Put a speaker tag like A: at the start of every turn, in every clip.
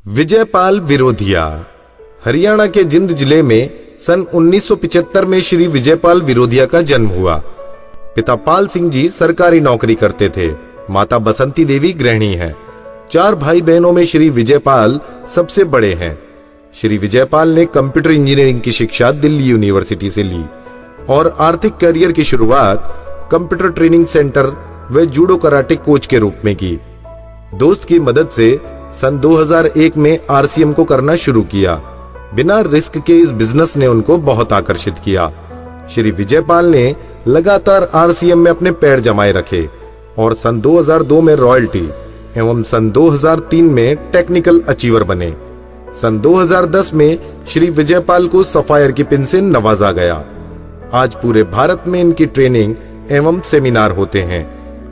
A: विजयपाल विरोधिया। हरियाणा के जिंद जिले में सन 1975 में श्री विजयपाल विरोधिया का जन्म हुआ। पिता पाल सिंह जी सरकारी नौकरी करते थे। माता बसंती देवी गृहिणी हैं। 4 भाई बहनों में श्री विजयपाल सबसे बड़े हैं। श्री विजयपाल ने कंप्यूटर इंजीनियरिंग की शिक्षा दिल्ली यूनिवर्सिटी से ली और आर्थिक करियर की शुरुआत कंप्यूटर ट्रेनिंग सेंटर व जूडो कराटे कोच के रूप में की। दोस्त की मदद से सन 2001 में आरसीएम को करना शुरू किया। बिना रिस्क के इस बिजनेस ने उनको बहुत आकर्षित किया। श्री विजयपाल ने लगातार आरसीएम में अपने पैर जमाए रखे और सन 2002 में रॉयल्टी एवं सन 2003 में टेक्निकल अचीवर बने। सन 2010 में श्री विजयपाल को सफायर की पिन से नवाजा गया। आज पूरे भारत में इनकी ट्रेनिंग एवं सेमिनार होते हैं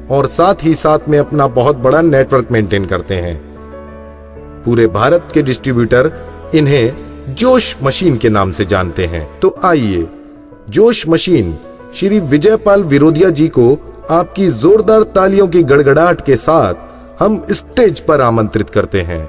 A: और साथ ही साथ में अपना बहुत बड़ा नेटवर्क मेंटेन करते हैं। पूरे भारत के डिस्ट्रीब्यूटर इन्हें जोश मशीन के नाम से जानते हैं। तो आइए जोश मशीन श्री विजयपाल विरोधिया जी को आपकी जोरदार तालियों की गड़गड़ाहट के साथ हम स्टेज पर आमंत्रित करते हैं।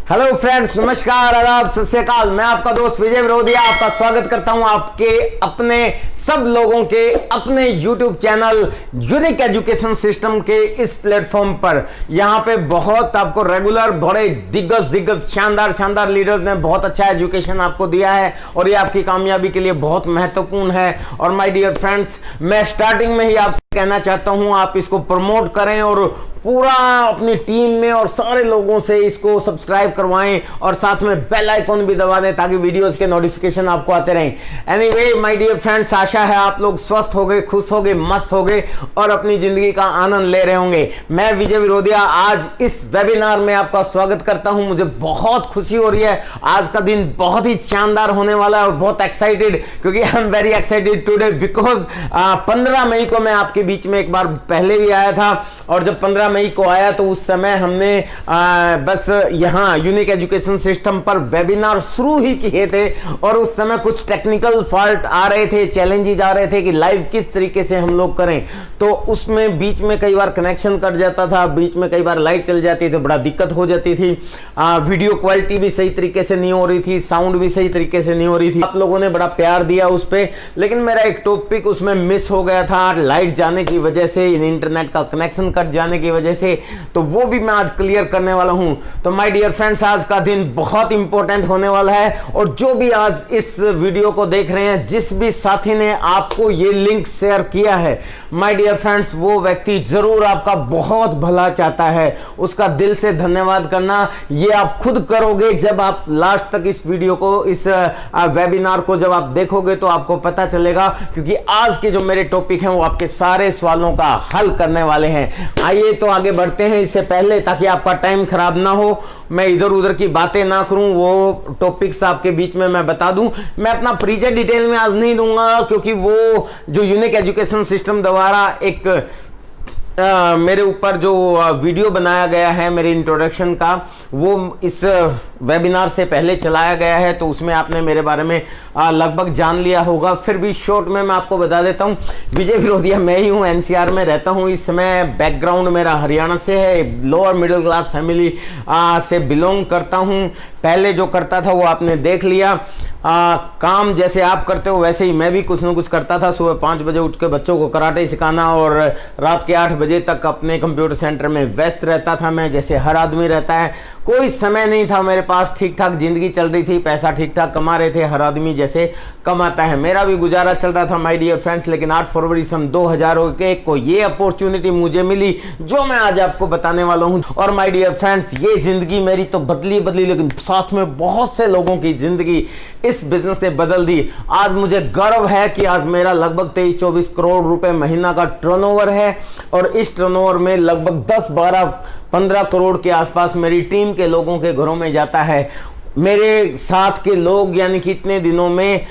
B: हेलो फ्रेंड्स, नमस्कार, आदाब, सत श्री अकाल। मैं आपका दोस्त विजय विरोधिया आपका स्वागत करता हूं आपके अपने सब लोगों के अपने YouTube channel unique education system के इस प्लेटफॉर्म पर। यहां पे बहुत आपको रेगुलर बड़े दिग्गज शानदार लीडर्स ने बहुत अच्छा एजुकेशन आपको दिया है और ये आपकी कामयाबी के लिए बहुत महत्वपूर्ण है। और माय डियर फ्रेंड्स, मैं स्टार्टिंग में ही आपसे कहना चाहता हूं, आप इसको प्रमोट करें और पूरा अपनी टीम में और सारे लोगों से इसको सब्सक्राइब करवाएं और साथ में बेल आइकॉन भी दबा दें ताकि वीडियोस के नोटिफिकेशन आपको आते रहें। एनीवे माय डियर फ्रेंड्स, आशा है आप लोग स्वस्थ होंगे, खुश होंगे, मस्त होंगे और अपनी जिंदगी का आनंद ले रहे होंगे। मैं विजय विरोधिया आज इस वेबिनार में आपका स्वागत करता हूं। मुझे बहुत खुशी हो रही है। आज का दिन बहुत ही शानदार होने वाला है और बहुत एक्साइटेड, क्योंकि I am very excited today because 15 मई को मैं आपके बीच में एक बार पहले भी आया था और जब 15 मई को आया तो उस समय हमने बस यहाँ यूनिक एजुकेशन सिस्टम पर वेबिनार शुरू ही किए थे और उस समय कुछ टेक्निकल फॉल्ट आ रहे थे, चैलेंजेस आ रहे थे कि लाइव किस तरीके से हम लोग करें। तो उसमें बीच में कई बार कनेक्शन कट जाता था, बीच में कई बार लाइट चल जाती थी, बड़ा दिक्कत हो जाती थी। वीडियो क्वालिटी भी सही तरीके से नहीं हो रही थी, साउंड भी सही तरीके से नहीं हो रही थी। आप लोगों ने बड़ा प्यार दिया उस पर, लेकिन मेरा एक टॉपिक उसमें मिस हो गया था लाइट जाने की वजह से, इंटरनेट का कनेक्शन कट जाने की वजह से। तो वो भी मैं आज क्लियर करने वाला हूं। तो माय डियर फ्रेंड्स, आज का दिन बहुत इंपॉर्टेंट होने वाला है और जो भी आज इस वीडियो को देख रहे हैं, जिस भी साथी ने आपको ये लिंक शेयर किया है, माय डियर फ्रेंड्स, वो व्यक्ति जरूर आपका बहुत भला चाहता है। उसका दिल से धन्यवाद करना। ये आप खुद करोगे जब आप लास्ट तक इस वीडियो को, इस वेबिनार को जब आप देखोगे तो आपको पता चलेगा, क्योंकि आज के जो मेरे टॉपिक हैं वो आपके सारे सवालों का हल करने वाले हैं। आइए तो आगे बढ़ते हैं। इससे पहले, ताकि आपका टाइम खराब ना हो, मैं इधर उधर की बातें ना करूं, वो टॉपिक्स आपके बीच में मैं बता दूं। मैं अपना परिचय डिटेल में आज नहीं दूंगा, क्योंकि वो जो यूनिक एजुकेशन सिस्टम द्वारा एक मेरे ऊपर जो वीडियो बनाया गया है मेरे इंट्रोडक्शन का, वो इस वेबिनार से पहले चलाया गया है, तो उसमें आपने मेरे बारे में लगभग जान लिया होगा। फिर भी शॉर्ट में मैं आपको बता देता हूँ। विजय विरोधिया मैं ही हूँ, एनसीआर में रहता हूँ इस समय। बैकग्राउंड मेरा हरियाणा से है, लोअर मिडिल क्लास फैमिली से बिलोंग करता हूँ। पहले जो करता था वो आपने देख लिया। काम जैसे आप करते हो वैसे ही मैं भी कुछ ना कुछ करता था। सुबह 5 बजे उठ के बच्चों को कराटे सिखाना और रात के 8 बजे तक अपने कंप्यूटर सेंटर में व्यस्त रहता था मैं, जैसे हर आदमी रहता है। कोई समय नहीं था मेरे पास, ठीक ठाक जिंदगी चल रही थी, पैसा ठीक ठाक कमा रहे थे, हर आदमी जैसे कमाता है। मेरा भी गुजारा चल रहा था माय डियर फ्रेंड्स। लेकिन 8 फरवरी सन 2001 को ये अपॉर्चुनिटी मुझे मिली जो मैं आज आपको बताने वाला हूँ। और माय डियर फ्रेंड्स, ये जिंदगी मेरी तो बदली, लेकिन साथ में बहुत से लोगों की जिंदगी इस बिजनेस ने बदल दी। आज मुझे गर्व है कि आज मेरा लगभग 23-24 करोड़ रुपए महीना का टर्नओवर है और इस टर्नओवर में लगभग 10-12-15 करोड़ के आसपास मेरी टीम के लोगों के घरों में जाता है। मेरे साथ के लोग, यानी कि इतने दिनों में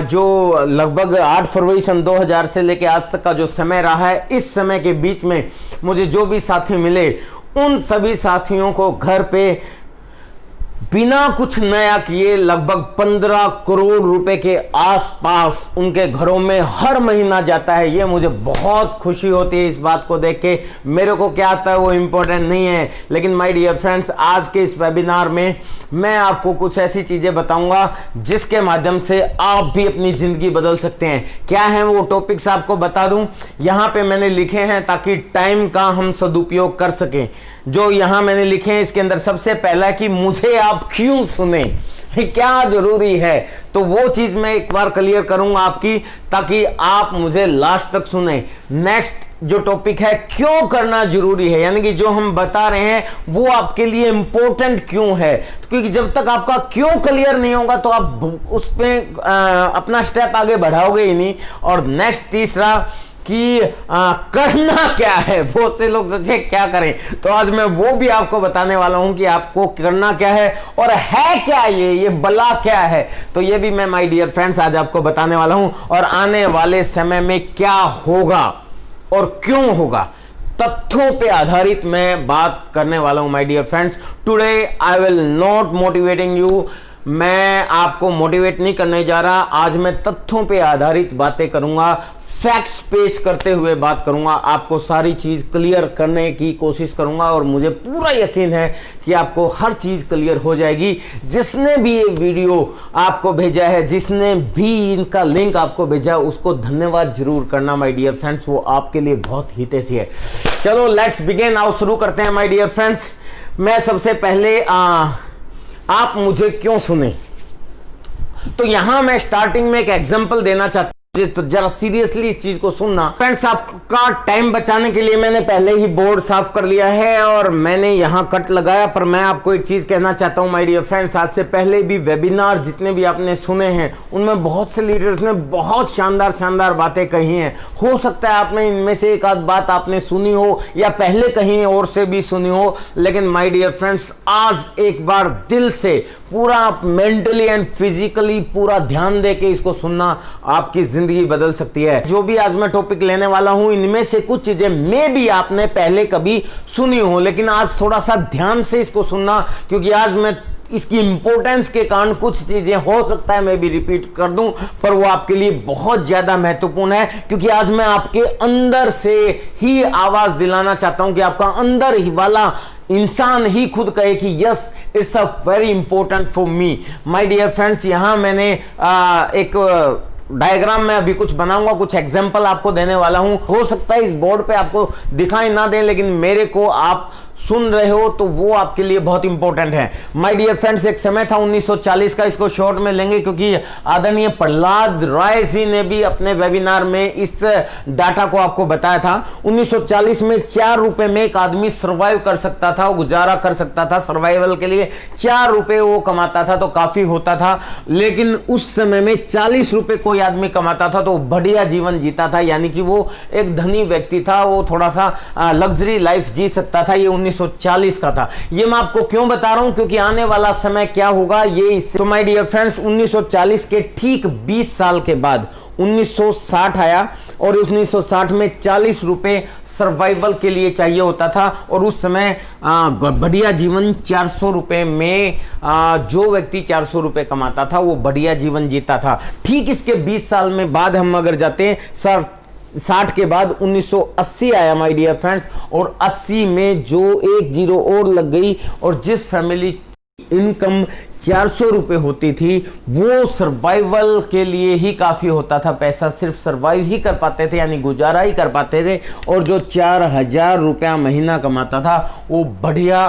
B: जो लगभग 8 फरवरी सन 2000 से लेके आज तक का जो समय रहा है, इस समय के बीच में मुझे जो भी साथी मिले, उन सभी साथियों को घर पे बिना कुछ नया किए लगभग 15 करोड़ रुपए के आसपास उनके घरों में हर महीना जाता है। ये मुझे बहुत खुशी होती है इस बात को देख के। मेरे को क्या आता है वो इंपॉर्टेंट नहीं है, लेकिन माय डियर फ्रेंड्स, आज के इस वेबिनार में मैं आपको कुछ ऐसी चीजें बताऊंगा जिसके माध्यम से आप भी अपनी जिंदगी बदल सकते हैं। क्या है वो टॉपिक्स आपको बता दूं, यहां पे मैंने लिखे हैं ताकि टाइम का हम सदुपयोग कर सकें। जो यहां मैंने लिखे हैं इसके अंदर सबसे पहला कि मुझे आप क्यों सुने, क्या जरूरी है, तो वो चीज मैं एक बार क्लियर करूंगा आपकी, ताकि आप मुझे लास्ट तक सुने। नेक्स्ट जो टॉपिक है, क्यों करना जरूरी है, यानी कि जो हम बता रहे हैं वो आपके लिए इंपॉर्टेंट क्यों है। तो क्योंकि जब तक आपका क्यों क्लियर नहीं होगा तो आप उस पे अपना स्टेप आगे बढ़ाओगे ही नहीं। और नेक्स्ट तीसरा कि करना क्या है। बहुत से लोग सोचे क्या करें, तो आज मैं वो भी आपको बताने वाला हूं कि आपको करना क्या है और है क्या ये बला क्या है। तो ये भी मैं माय डियर फ्रेंड्स आज आपको बताने वाला हूं, और आने वाले समय में क्या होगा और क्यों होगा, तथ्यों पे आधारित मैं बात करने वाला हूं my dear friends. Today I will not motivating you, मैं आपको मोटिवेट नहीं करने जा रहा। आज मैं तथ्यों पे आधारित बातें करूंगा, फैक्ट्स पेश करते हुए बात करूंगा, आपको सारी चीज क्लियर करने की कोशिश करूंगा, और मुझे पूरा यकीन है कि आपको हर चीज क्लियर हो जाएगी। जिसने भी ये वीडियो आपको भेजा है, जिसने भी इनका लिंक आपको भेजा है, उसको धन्यवाद जरूर करना माय डियर फ्रेंड्स, वो आपके लिए बहुत हितैषी है। चलो लेट्स बिगिन, आओ शुरू करते हैं माय डियर फ्रेंड्स। मैं सबसे पहले आप मुझे क्यों सुने, तो यहां मैं स्टार्टिंग में एक एग्जांपल देना चाहता हूं, तो जरा सीरियसली इस चीज को सुनना। फ्रेंड्स, आपका टाइम बचाने के लिए मैंने पहले ही बोर्ड साफ कर लिया है और मैंने यहां कट लगाया, पर मैं आपको एक चीज कहना चाहता हूं माय डियर फ्रेंड्स। आज से पहले भी वेबिनार जितने भी आपने सुने हैं उनमें बहुत से लीडर्स ने बहुत शानदार बातें कही हैं। हो सकता है आपने इनमें से एक आध बात आपने सुनी हो या पहले कहीं और से भी सुनी हो, लेकिन माय डियर फ्रेंड्स आज एक बार दिल से पूरा मेंटली एंड फिजिकली पूरा ध्यान देके इसको सुनना, आपकी जिंदगी बदल सकती है। जो भी आज मैं टॉपिक लेने वाला हूं, इनमें से कुछ चीजें मे भी आपने पहले कभी सुनी हो, लेकिन आज थोड़ा सा ध्यान से इसको सुनना, क्योंकि आज मैं इसकी इंपॉर्टेंस के कारण कुछ चीजें हो सकता है मैं भी रिपीट कर दूं, पर वो आपके लिए बहुत ज्यादा महत्वपूर्ण है, क्योंकि आज मैं आपके अंदर से ही आवाज दिलाना चाहता हूं कि आपका अंदर ही वाला इंसान ही खुद कहे कि yes it's a very important for me. My dear friends, यहां मैंने एक डायग्राम में अभी कुछ बनाऊंगा, कुछ एग्जांपल आपको देने वाला हूं। हो सकता है इस बोर्ड पे आपको दिखाई ना दे, लेकिन मेरे को आप सुन रहे हो तो वो आपके लिए बहुत इंपॉर्टेंट है। माय डियर फ्रेंड्स, एक समय था 1940 का, इसको शॉर्ट में लेंगे क्योंकि आदरणीय प्रहलाद राय जी ने भी अपने वेबिनार में इस डाटा को आपको बताया था। 1940 में 4 रुपए में एक आदमी सर्वाइव कर सकता था, गुजारा कर सकता था। सर्वाइवल के लिए 4 रुपए वो कमाता था तो काफी होता था, लेकिन उस समय में 40 रुपए कोई आदमी कमाता था तो बढ़िया जीवन जीता था, यानी कि वो एक धनी व्यक्ति था, वो थोड़ा सा लग्जरी लाइफ जी सकता था। ये 1940 का था। ये मैं आपको क्यों बता रहा हूं, क्योंकि आने वाला समय क्या होगा ये इससे। तो माय डियर फ्रेंड्स, 1940 के ठीक 20 साल के बाद 1960 आया, और 1960 में 40 रुपए सर्वाइवल के लिए चाहिए होता था, और उस समय बढ़िया जीवन 400 रुपए में जो व्यक्ति 400 रुपए कमाता था वो बढ़िया जीवन जीता था। ठीक इसके 20 साल में बाद हम अगर जाते हैं 60 के बाद 1980 आया माय डियर फ्रेंड्स, और 80 में जो एक जीरो और लग गई, और जिस फैमिली इनकम 400 रुपए होती थी वो सर्वाइवल के लिए ही काफी होता था, पैसा सिर्फ सर्वाइव ही कर पाते थे, यानी गुजारा ही कर पाते थे, और जो 4000 रुपया महीना कमाता था वो बढ़िया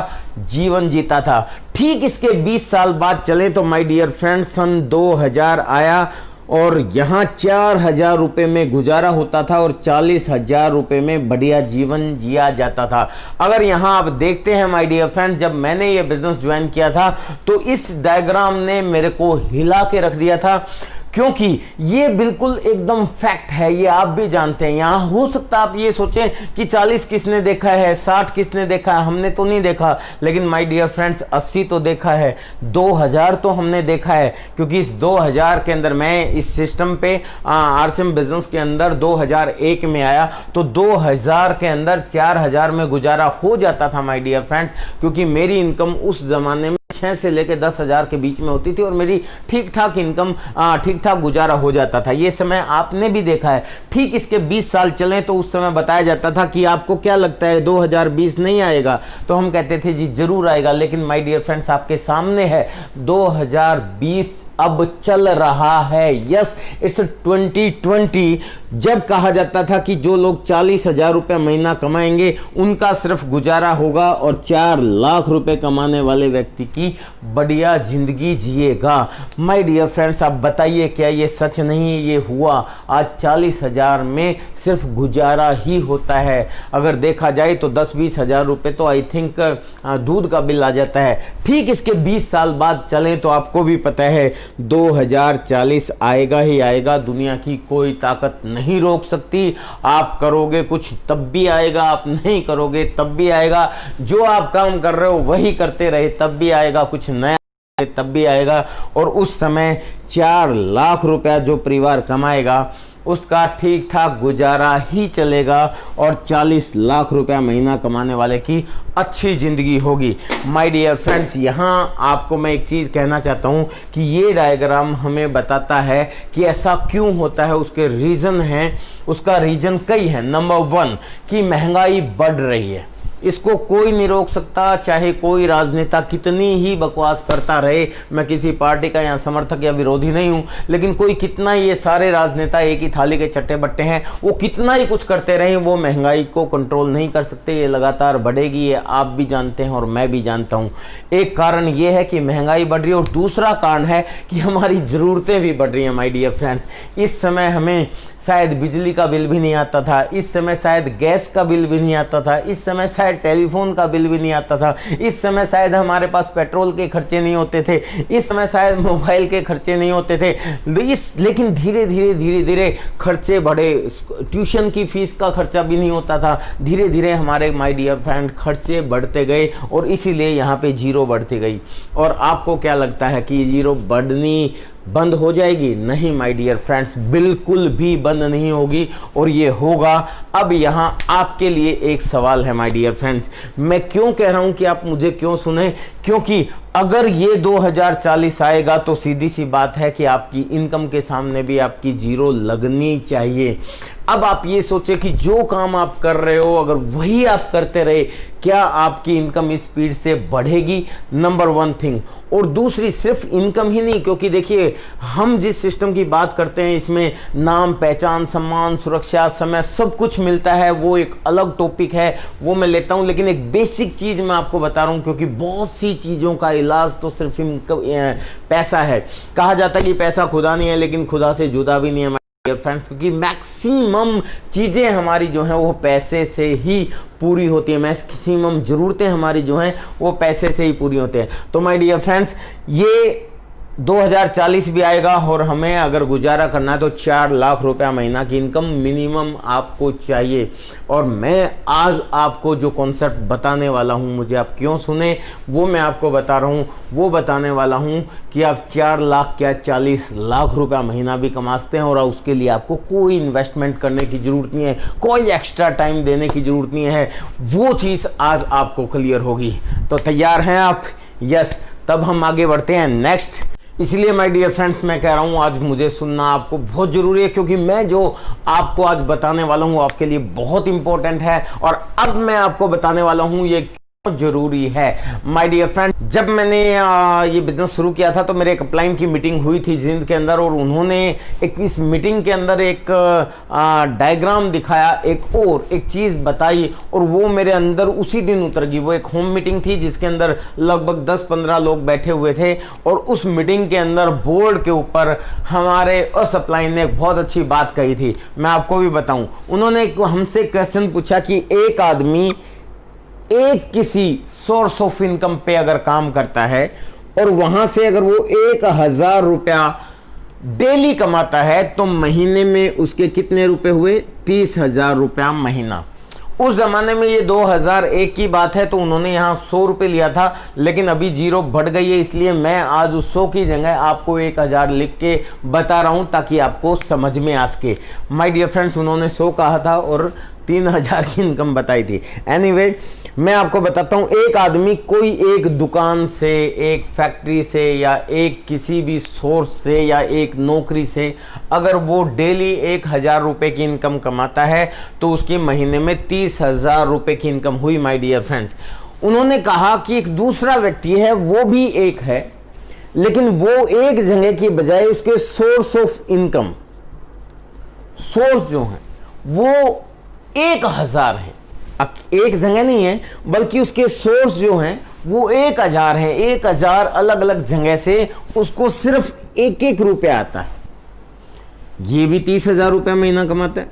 B: जीवन जीता था। ठीक इसके 20 साल बाद चले तो माय डियर फ्रेंड्स सन 2000 आया, और यहाँ 4000 रुपये में गुजारा होता था और 40,000 रुपये में बढ़िया जीवन जिया जाता था। अगर यहाँ आप देखते हैं माय डियर फ्रेंड, जब मैंने ये बिजनेस ज्वाइन किया था तो इस डायग्राम ने मेरे को हिला के रख दिया था, क्योंकि ये बिल्कुल एकदम फैक्ट है, ये आप भी जानते हैं। यहाँ हो सकता है आप ये सोचें कि 40 किसने देखा है, 60 किसने देखा है, हमने तो नहीं देखा, लेकिन माय डियर फ्रेंड्स 80 तो देखा है, 2000 तो हमने देखा है, क्योंकि इस 2000 के अंदर मैं इस सिस्टम पे आरसीएम बिजनेस के अंदर 2001 में आया, तो 2000 के अंदर 4000 में गुजारा हो जाता था माय डियर फ्रेंड्स, क्योंकि मेरी इनकम उस जमाने में 6 से लेकर 10,000 के बीच में होती थी और मेरी ठीक ठाक इनकम, ठीक ठाक गुजारा हो जाता था। ये समय आपने भी देखा है। ठीक इसके 20 साल चलें तो उस समय बताया जाता था कि आपको क्या लगता है 2020 नहीं आएगा, तो हम कहते थे जी जरूर आएगा। लेकिन माय डियर फ्रेंड्स, आपके सामने है 2020 अब चल रहा है। Yes, it's 2020। जब कहा जाता था कि जो लोग 40,000 रुपये महीना कमाएंगे उनका सिर्फ गुजारा होगा और 4 लाख रुपए कमाने वाले व्यक्ति की बढ़िया जिंदगी जिएगा। माय डियर फ्रेंड्स, आप बताइए क्या ये सच नहीं ये हुआ? आज 40,000 में सिर्फ गुजारा ही होता है। अगर देखा जाए तो 10-20 हज़ार रुपये तो आई थिंक दूध का बिल आ जाता है। ठीक इसके 20 साल बाद चलें तो आपको भी पता है 2040 आएगा ही आएगा। दुनिया की कोई ताकत नहीं रोक सकती। आप करोगे कुछ तब भी आएगा, आप नहीं करोगे तब भी आएगा। जो आप काम कर रहे हो वही करते रहे तब भी आएगा, कुछ नया तब भी आएगा। और उस समय 4 लाख रुपया जो परिवार कमाएगा उसका ठीक ठाक गुजारा ही चलेगा और 40 लाख रुपया महीना कमाने वाले की अच्छी ज़िंदगी होगी। माय डियर फ्रेंड्स, यहाँ आपको मैं एक चीज़ कहना चाहता हूँ कि ये डायग्राम हमें बताता है कि ऐसा क्यों होता है। उसके रीज़न हैं, उसका रीज़न कई है। नंबर 1 कि महंगाई बढ़ रही है। इसको कोई नहीं रोक सकता, चाहे कोई राजनेता कितनी ही बकवास करता रहे। मैं किसी पार्टी का या समर्थक या विरोधी नहीं हूं, लेकिन कोई कितना ही, ये सारे राजनेता एक ही थाली के चट्टे बट्टे हैं, वो कितना ही कुछ करते रहे, वो महंगाई को कंट्रोल नहीं कर सकते। ये लगातार बढ़ेगी, ये आप भी जानते हैं और मैं भी जानता हूं। एक कारण ये है कि महंगाई बढ़ रही है और दूसरा कारण है कि हमारी ज़रूरतें भी बढ़ रही हैं। माय डियर फ्रेंड्स, इस समय हमें शायद बिजली का बिल भी नहीं आता था, इस समय शायद गैस का बिल भी नहीं आता था, इस समय शायद टेलीफोन का बिल भी नहीं आता था, इस समय शायद हमारे पास पेट्रोल के खर्चे नहीं होते थे, इस समय शायद मोबाइल के खर्चे नहीं होते थे। लेकिन धीरे धीरे खर्चे बढ़े। ट्यूशन की फीस का खर्चा भी नहीं होता था। धीरे धीरे हमारे माय डियर फ्रेंड खर्चे बढ़ते गए और इसीलिए यहाँ पे जीरो बढ़ती गई। और आपको क्या लगता है कि जीरो बढ़नी बंद हो जाएगी? नहीं माय डियर फ्रेंड्स, बिल्कुल भी बंद नहीं होगी और ये होगा। अब यहाँ आपके लिए एक सवाल है माय डियर फ्रेंड्स। मैं क्यों कह रहा हूँ कि आप मुझे क्यों सुने? क्योंकि अगर ये 2040 आएगा तो सीधी सी बात है कि आपकी इनकम के सामने भी आपकी जीरो लगनी चाहिए। अब आप ये सोचें कि जो काम आप कर रहे हो अगर वही आप करते रहे, क्या आपकी इनकम इस स्पीड से बढ़ेगी? Number 1 thing. और दूसरी, सिर्फ इनकम ही नहीं, क्योंकि देखिए हम जिस सिस्टम की बात करते हैं इसमें नाम, पहचान, सम्मान, सुरक्षा, समय सब कुछ मिलता है। वो एक अलग टॉपिक है, वो मैं लेता हूँ। लेकिन एक बेसिक चीज़ मैं आपको बता रहा हूँ, क्योंकि बहुत सी चीज़ों का इलाज तो सिर्फ पैसा है। कहा जाता है कि पैसा खुदा नहीं है, लेकिन खुदा से जुदा भी नहीं है फ्रेंड्स, क्योंकि मैक्सिमम चीज़ें हमारी जो हैं वो पैसे से ही पूरी होती है। मैक्सिमम ज़रूरतें हमारी जो हैं वो पैसे से ही पूरी होती हैं। तो माय डियर फ्रेंड्स, ये 2040 भी आएगा और हमें अगर गुजारा करना है तो 4 लाख रुपया महीना की इनकम मिनिमम आपको चाहिए। और मैं आज आपको जो कॉन्सेप्ट बताने वाला हूं, मुझे आप क्यों सुने वो मैं आपको बता रहा हूं। वो बताने वाला हूं कि आप 4 लाख क्या 40 लाख रुपया महीना भी कमा सकते हैं और उसके लिए आपको कोई इन्वेस्टमेंट करने की ज़रूरत नहीं है, कोई एक्स्ट्रा टाइम देने की ज़रूरत नहीं है। वो चीज़ आज आपको क्लियर होगी। तो तैयार हैं आप? यस। तब हम आगे बढ़ते हैं नेक्स्ट। इसलिए माय डियर फ्रेंड्स, मैं कह रहा हूँ आज मुझे सुनना आपको बहुत ज़रूरी है, क्योंकि मैं जो आपको आज बताने वाला हूँ आपके लिए बहुत इंपॉर्टेंट है। और अब मैं आपको बताने वाला हूँ ये जरूरी है। माय डियर फ्रेंड, जब मैंने ये बिजनेस शुरू किया था तो मेरे एक अपलाइन की मीटिंग हुई थी जिंद के अंदर, और उन्होंने इस मीटिंग के अंदर एक डायग्राम दिखाया, एक चीज़ बताई, और वो मेरे अंदर उसी दिन उतर गई। वो एक होम मीटिंग थी जिसके अंदर लगभग 10-15 लोग बैठे हुए थे, और उस मीटिंग के अंदर बोर्ड के ऊपर हमारे उस अपलाइन ने एक बहुत अच्छी बात कही थी। मैं आपको भी बताऊं, उन्होंने हमसे क्वेश्चन पूछा कि एक आदमी एक किसी सोर्स ऑफ इनकम पे अगर काम करता है और वहां से अगर वो 1,000 रुपया डेली कमाता है तो महीने में उसके कितने रुपए हुए? 30,000 रुपया महीना। उस जमाने में ये 2001 की बात है, तो उन्होंने यहाँ 100 रुपये लिया था, लेकिन अभी जीरो बढ़ गई है। इसलिए मैं आज उस 100 की जगह आपको 1,000 लिख के बता रहा हूँ ताकि आपको समझ में आ सके। माय डियर फ्रेंड्स, उन्होंने 100 कहा था और 3,000 की इनकम बताई थी। एनीवे, मैं आपको बताता हूं, एक आदमी कोई एक दुकान से, एक फैक्ट्री से, या एक किसी भी सोर्स से, या एक नौकरी से अगर वो डेली 1,000 रुपए की इनकम कमाता है तो उसकी महीने में 30,000 रुपए की इनकम हुई माय डियर फ्रेंड्स। उन्होंने कहा कि एक दूसरा व्यक्ति है, वो भी एक है, लेकिन वो एक जगह की बजाय उसके सोर्स ऑफ इनकम, सोर्स जो है वो 1,000 है। अब एक जगह नहीं है, बल्कि उसके सोर्स जो हैं वो 1,000 है। 1,000 अलग अलग जगह से उसको सिर्फ 1-1 रुपया आता है। ये भी 30,000 रुपया महीना कमाता है।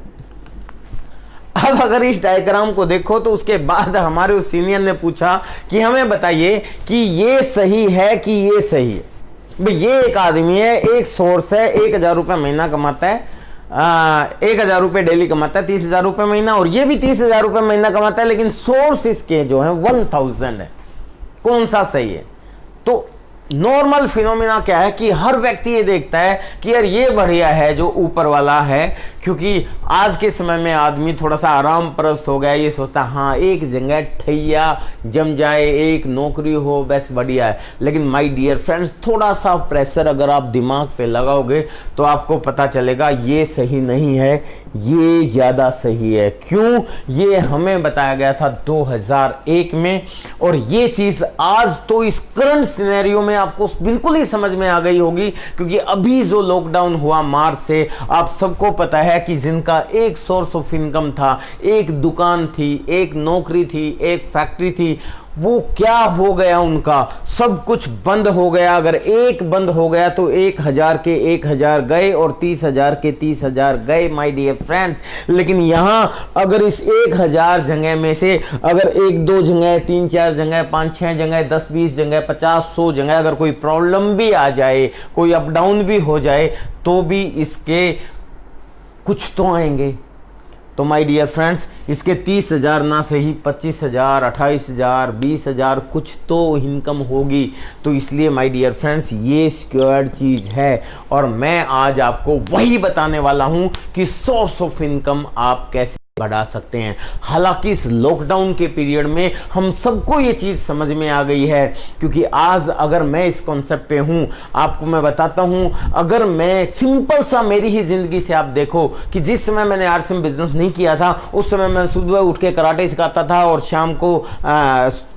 B: अब अगर इस डायग्राम को देखो तो उसके बाद हमारे उस सीनियर ने पूछा कि हमें बताइए कि ये सही है कि ये सही है। भाई ये एक आदमी है, एक सोर्स है, 1,000 रुपया महीना कमाता है, 1,000 रुपये डेली कमाता है, 30,000 रुपये महीना, और ये भी 30,000 रुपये महीना कमाता है, लेकिन सोर्स इसके जो है 1,000 है। कौन सा सही है? तो नॉर्मल फिनोमिना क्या है कि हर व्यक्ति ये देखता है कि यार ये बढ़िया है जो ऊपर वाला है, क्योंकि आज के समय में आदमी थोड़ा सा आराम परस्त हो गया। ये सोचता है हाँ एक जगह ठैया जम जाए, एक नौकरी हो, बस बढ़िया है। लेकिन माय डियर फ्रेंड्स, थोड़ा सा प्रेशर अगर आप दिमाग पे लगाओगे तो आपको पता चलेगा ये सही नहीं है, ये ज़्यादा सही है। क्यों? ये हमें बताया गया था 2001 में, और ये चीज़ आज तो इस करंट सिनेरियो में आपको बिल्कुल ही समझ में आ गई होगी, क्योंकि अभी जो लॉकडाउन हुआ मार्च से, आप सबको पता है कि जिनका एक सोर्स ऑफ इनकम था, एक दुकान थी, एक नौकरी थी, एक फैक्ट्री थी, वो क्या हो गया? उनका सब कुछ बंद हो गया। अगर एक बंद हो गया तो 1,000 के 1,000 गए और 30,000 के 30,000 गए माय डियर फ्रेंड्स। लेकिन यहाँ अगर इस 1,000 जगह में से अगर 1-2 जगह, 3-4 जगह, 5-6 जगह, 10-20 जगह, 50-100 जगह अगर कोई प्रॉब्लम भी आ जाए, कोई अप डाउन भी हो जाए, तो भी इसके कुछ तो आएंगे। तो माय डियर फ्रेंड्स, इसके 30,000 ना सही 25,000, 28,000, 20,000 कुछ तो इनकम होगी। तो इसलिए माय डियर फ्रेंड्स, ये सिक्योर्ड चीज़ है, और मैं आज आपको वही बताने वाला हूँ कि सोर्स ऑफ इनकम आप कैसे बढ़ा सकते हैं। हालांकि इस लॉकडाउन के पीरियड में हम सबको ये चीज़ समझ में आ गई है, क्योंकि आज अगर मैं इस कॉन्सेप्ट पे हूँ, आपको मैं बताता हूँ, अगर मैं सिंपल सा मेरी ही ज़िंदगी से आप देखो कि जिस समय मैंने आरसीएम बिजनेस नहीं किया था, उस समय मैं सुबह उठ के कराटे सिखाता था और शाम को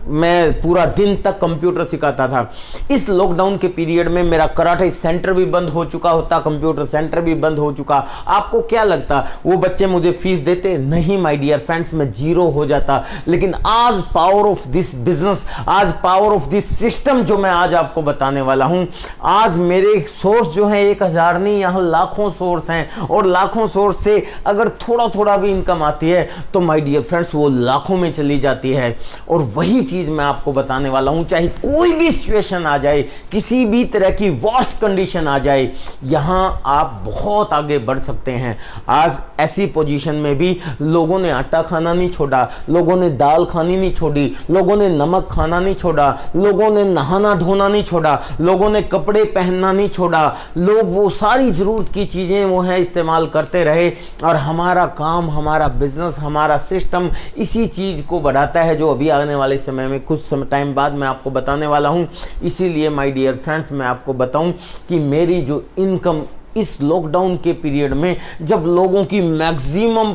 B: मैं पूरा दिन तक कंप्यूटर सिखाता था। इस लॉकडाउन के पीरियड में मेरा कराटे सेंटर भी बंद हो चुका होता, कंप्यूटर सेंटर भी बंद हो चुका। आपको क्या लगता वो बच्चे मुझे फीस देते? नहीं माय डियर फ्रेंड्स, मैं जीरो हो जाता। लेकिन आज पावर ऑफ दिस बिजनेस, आज पावर ऑफ दिस सिस्टम जो मैं आज आपको बताने वाला हूं, आज मेरे सोर्स जो है 1,000 नहीं, यहाँ लाखों सोर्स हैं, और लाखों सोर्स से अगर थोड़ा थोड़ा भी इनकम आती है तो माय डियर फ्रेंड्स वो लाखों में चली जाती है। और वही चीज मैं आपको बताने वाला हूं, चाहे कोई भी सिचुएशन आ जाए, किसी भी तरह की वर्स्ट कंडीशन आ जाए, यहां आप बहुत आगे बढ़ सकते हैं। आज ऐसी पोजीशन में भी लोगों ने आटा खाना नहीं छोड़ा, लोगों ने दाल खानी नहीं छोड़ी, लोगों ने नमक खाना नहीं छोड़ा, लोगों ने नहाना धोना नहीं छोड़ा, लोगों ने कपड़े पहनना नहीं छोड़ा। लोग वो सारी जरूरत की चीजें वो है इस्तेमाल करते रहे, और हमारा काम, हमारा बिजनेस, हमारा सिस्टम इसी चीज को बढ़ाता है, जो अभी आने वाले समय में कुछ समय टाइम बाद मैं आपको बताने वाला हूं। इसीलिए माय डियर फ्रेंड्स, मैं आपको बताऊं कि मेरी जो इनकम इस लॉकडाउन के पीरियड में, जब लोगों की maximum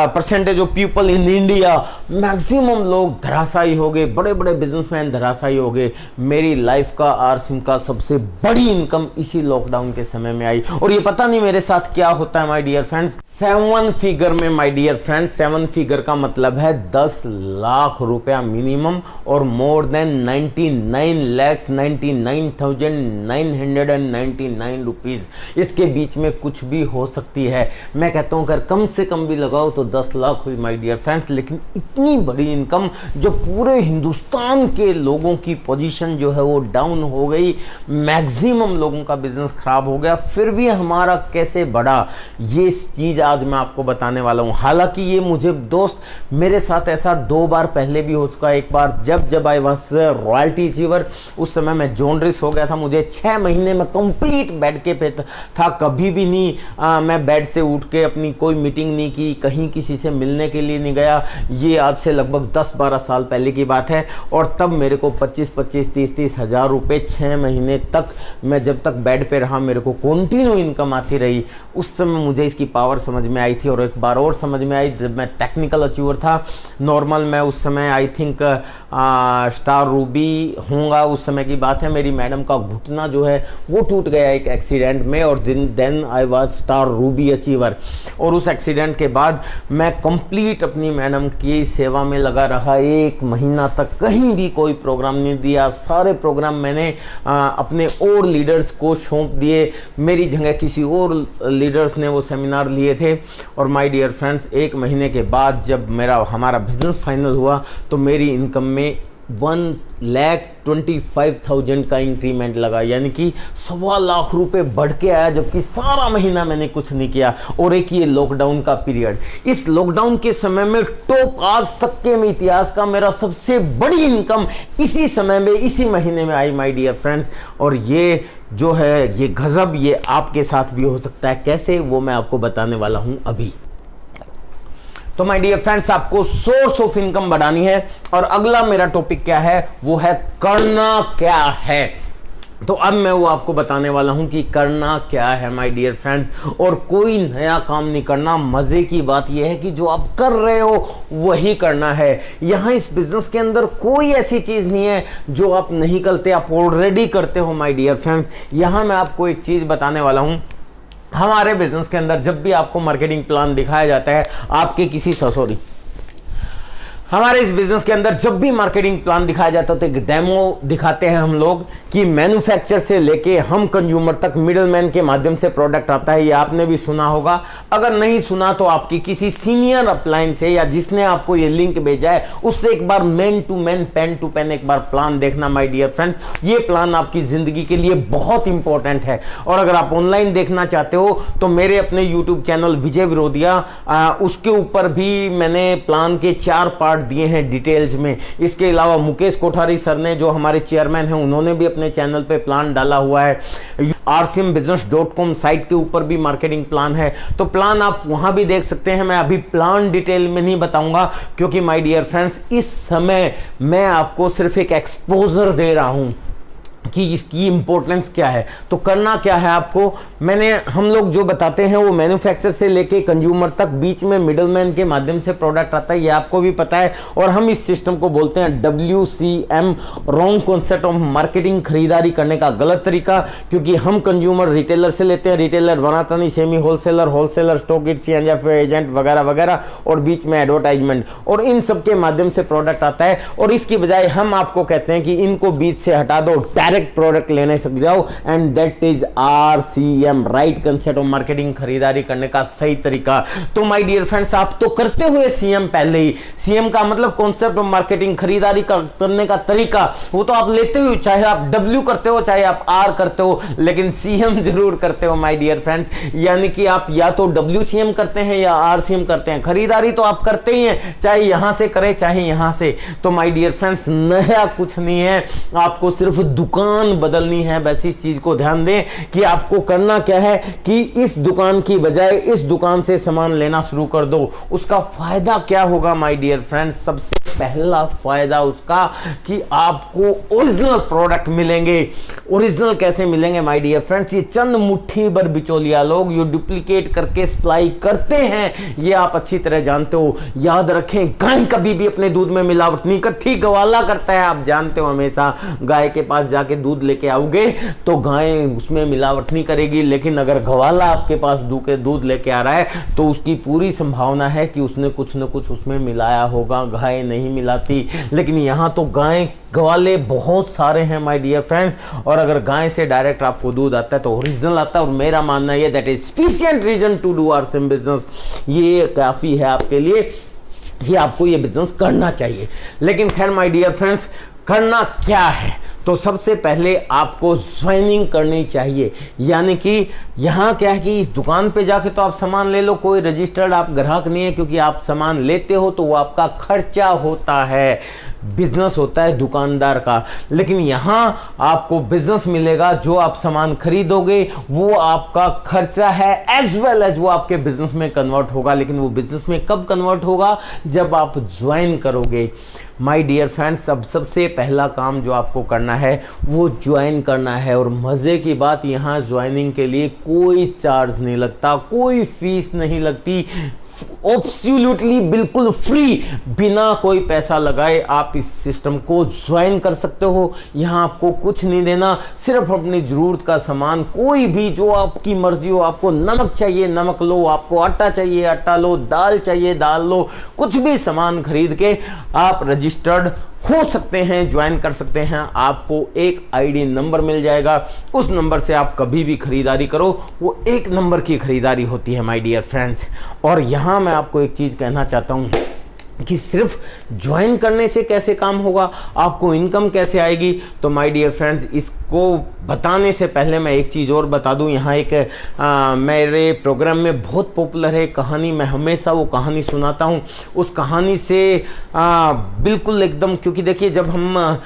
B: percentage of people in India, maximum लोग धराशायी हो गए, बड़े बड़े बिजनेसमैन धराशायी हो गए, मेरी लाइफ का आरसीएम का सबसे बड़ी इनकम इसी लॉकडाउन के समय में आई। और ये पता नहीं मेरे साथ क्या होता है माय डियर फ्रेंड्स, 7 फिगर में माय डियर फ्रेंड्स, 7 फिगर का मतलब है 10 लाख रुपया मिनिमम, और मोर देन 99,99,999 रुपीज। इसके बीच में कुछ भी हो सकती है। मैं कहता हूं अगर कम से कम भी लगाओ तो 10 लाख हुई माय डियर फ्रेंड्स। लेकिन इतनी बड़ी इनकम, जो पूरे हिंदुस्तान के लोगों की पोजीशन जो है वो डाउन हो गई, मैक्सिमम लोगों का बिजनेस खराब हो गया, फिर भी हमारा कैसे बढ़ा, ये चीज़ आज मैं आपको बताने वाला हूं। हालांकि ये मुझे दोस्त, मेरे साथ ऐसा 2 बार पहले भी हो चुका है। एक बार जब आई वाज रॉयल्टी अचीवर, उस समय मैं जॉन्डिस हो गया था, मुझे 6 महीने में कंप्लीट बेड के पे था, था, कभी भी नहीं मैं बेड से उठ के अपनी कोई मीटिंग नहीं की, कहीं किसी से मिलने के लिए नहीं गया। ये आज से लगभग 10-12 साल पहले की बात है। और तब मेरे को 25-25, 30-30 हज़ार रुपये 6 महीने तक, मैं जब तक बेड पे रहा मेरे को कंटिन्यू इनकम आती रही। उस समय मुझे इसकी पावर समझ में आई थी। और एक बार और समझ में आई जब मैं टेक्निकल अचीवर था। नॉर्मल मैं उस समय आई थिंक स्टार रूबी होऊंगा, उस समय की बात है। मेरी मैडम का घुटना जो है वो टूट गया एक एक्सीडेंट में, और then I was star ruby achiever. और उस एक्सीडेंट के बाद मैं कंप्लीट अपनी मैडम की सेवा में लगा रहा। 1 महीना तक कहीं भी कोई प्रोग्राम नहीं दिया। सारे प्रोग्राम मैंने अपने और लीडर्स को सौंप दिए। मेरी जगह किसी और लीडर्स ने वो सेमिनार लिए थे। और माय डियर फ्रेंड्स, 1 महीने के बाद जब हमारा बिजनेस फाइनल हुआ तो मेरी इनकम में 1,25,000 का इंक्रीमेंट लगा, यानी कि 1.25 लाख रुपए बढ़ के आया, जबकि सारा महीना मैंने कुछ नहीं किया। और एक ये लॉकडाउन का पीरियड, इस लॉकडाउन के समय में टॉप आज तक के में इतिहास का मेरा सबसे बड़ी इनकम इसी समय में, इसी महीने में आई माय डियर फ्रेंड्स। और ये जो है ये गजब, ये आपके साथ भी हो सकता है। कैसे, वो मैं आपको बताने वाला हूं अभी। तो माय डियर फ्रेंड्स, आपको सोर्स ऑफ इनकम बढ़ानी है। और अगला मेरा टॉपिक क्या है, वो है करना क्या है। तो अब मैं वो आपको बताने वाला हूं कि करना क्या है माय डियर फ्रेंड्स। और कोई नया काम नहीं करना। मज़े की बात यह है कि जो आप कर रहे हो वही करना है। यहाँ इस बिजनेस के अंदर कोई ऐसी चीज़ नहीं है जो आप नहीं करते, आप ऑलरेडी करते हो माय डियर फ्रेंड्स। यहाँ मैं आपको एक चीज़ बताने वाला हूँ। हमारे बिजनेस के अंदर जब भी आपको मार्केटिंग प्लान दिखाया जाता है, आपके किसी हमारे इस बिजनेस के अंदर जब भी मार्केटिंग प्लान दिखाया जाता है तो एक डेमो दिखाते हैं हम लोग कि मैन्युफैक्चर से लेके हम कंज्यूमर तक मिडलमैन के माध्यम से प्रोडक्ट आता है। ये आपने भी सुना होगा। अगर नहीं सुना तो आपकी किसी सीनियर अपलाइन से या जिसने आपको ये लिंक भेजा है उससे एक बार man to man, pen to pen एक बार प्लान देखना माय डियर फ्रेंड्स। ये प्लान आपकी जिंदगी के लिए बहुत इंपॉर्टेंट है। और अगर आप ऑनलाइन देखना चाहते हो तो मेरे अपने यूट्यूब चैनल विजय विरोधिया, उसके ऊपर भी मैंने प्लान के 4 पार्ट दिए हैं डिटेल्स में। इसके अलावा मुकेश कोठारी सर ने, जो हमारे चेयरमैन हैं, उन्होंने भी अपने चैनल पे प्लान डाला हुआ है। rcmbusiness.com साइट के ऊपर भी मार्केटिंग प्लान है। तो प्लान आप वहां भी देख सकते हैं। मैं अभी प्लान डिटेल में नहीं बताऊंगा क्योंकि माय डियर फ्रेंड्स इस समय मैं आपको सिर्फ एक एक्सपोजर दे रहा हूं कि इसकी इंपॉर्टेंस क्या है। तो करना क्या है आपको, हम लोग जो बताते हैं वो मैन्युफैक्चर से लेके कंज्यूमर तक बीच में मिडलमैन के माध्यम से प्रोडक्ट आता है, ये आपको भी पता है। और हम इस सिस्टम को बोलते हैं WCM, wrong concept of marketing, खरीदारी करने का गलत तरीका। क्योंकि हम कंज्यूमर रिटेलर से लेते हैं, रिटेलर बनाता नहीं, semi wholesaler, wholesaler stock exchange या फिर एजेंट वगैरह वगैरह, और बीच में एडवर्टाइजमेंट, और इन सब के माध्यम से प्रोडक्ट आता है। और इसकी बजाय हम आपको कहते हैं कि इनको बीच से हटा दो, डायरेक्ट प्रोडक्ट लेने सक जाओ। And that is RCM, right concept of marketing, खरीदारी करने का सही तरीका। तो माय डियर फ्रेंड्स, आप तो करते हुए CM पहले ही। CM का मतलब कॉन्सेप्ट ऑफ मार्केटिंग, खरीदारी करने का तरीका, वो तो आप लेते हो, चाहे आप W करते हो चाहे आप R करते हो, लेकिन CM जरूर करते हो माय डियर फ्रेंड्स। यानी कि आप या तो WCM करते हैं या RCM करते हैं। खरीदारी तो आप करते ही हैं, चाहे यहां से करें चाहे यहां से। तो माय डियर फ्रेंड्स, नया कुछ नहीं है, आपको सिर्फ दुकान बदलनी है। बस इस चीज को ध्यान दें कि आपको करना क्या है कि इस दुकान की बजाय इस दुकान से सामान लेना शुरू कर दो। उसका फायदा क्या होगा माय डियर फ्रेंड्स, सबसे पहला फायदा उसका कि आपको ओरिजिनल प्रोडक्ट मिलेंगे। ओरिजिनल कैसे मिलेंगे माय डियर फ्रेंड्स, ये चंद मुट्ठी भर बिचौलिया लोग ये डुप्लीकेट करके सप्लाई करते हैं, ये आप अच्छी तरह जानते हो। याद रखें, गाय कभी भी अपने दूध में मिलावट नहीं करती, गवाला करता है, आप जानते हो। हमेशा गाय के पास जाके दूध लेके आओगे तो गाय उसमें मिलावट नहीं करेगी, लेकिन अगर गवाला आपके पास दूध लेके आ रहा है तो उसकी पूरी संभावना है कि उसने कुछ न कुछ उसमें मिलाया होगा। गाय नहीं मिलाती, लेकिन यहाँ तो गाय गवाले बहुत सारे हैं माय डियर फ्रेंड्स। और अगर गाय से डायरेक्ट आपको दूध आता है तो ओरिजिनल आता है। और मेरा मानना है that is sufficient reason to do RCM business. ये काफ़ी है आपके लिए कि आपको ये बिजनेस करना चाहिए। लेकिन खैर माय डियर फ्रेंड्स, करना क्या है, तो सबसे पहले आपको ज्वाइनिंग करनी चाहिए। यानी कि यहाँ क्या है कि इस दुकान पे जाके तो आप सामान ले लो, कोई रजिस्टर्ड आप ग्राहक नहीं है, क्योंकि आप सामान लेते हो तो वो आपका खर्चा होता है, बिजनेस होता है दुकानदार का। लेकिन यहाँ आपको बिजनेस मिलेगा, जो आप सामान खरीदोगे वो आपका खर्चा है, एज वेल एज वो आपके बिजनेस में कन्वर्ट होगा। लेकिन वो बिजनेस में कब कन्वर्ट होगा? जब आप ज्वाइन करोगे। माय डियर फ्रेंड्स, अब सबसे पहला काम जो आपको करना है वो ज्वाइन करना है। और मज़े की बात, यहाँ ज्वाइनिंग के लिए कोई चार्ज नहीं लगता, कोई फीस नहीं लगती, एब्सोल्युटली बिल्कुल फ्री, बिना कोई पैसा लगाए आप इस सिस्टम को ज्वाइन कर सकते हो। यहाँ आपको कुछ नहीं देना, सिर्फ अपनी ज़रूरत का सामान, कोई भी जो आपकी मर्जी हो, आपको नमक चाहिए नमक लो, आपको आटा चाहिए आटा लो, दाल चाहिए दाल लो, कुछ भी सामान खरीद के आप रजिस्टर्ड हो सकते हैं, ज्वाइन कर सकते हैं। आपको एक आईडी नंबर मिल जाएगा, उस नंबर से आप कभी भी खरीदारी करो, वो एक नंबर की खरीदारी होती है माय डियर फ्रेंड्स। और यहाँ मैं आपको एक चीज़ कहना चाहता हूँ कि सिर्फ ज्वाइन करने से कैसे काम होगा, आपको इनकम कैसे आएगी। तो माय डियर फ्रेंड्स, इसको बताने से पहले मैं एक चीज़ और बता दूं। यहाँ एक मेरे प्रोग्राम में बहुत पॉपुलर है कहानी, मैं हमेशा वो कहानी सुनाता हूँ। उस कहानी से बिल्कुल एकदम, क्योंकि देखिए जब हम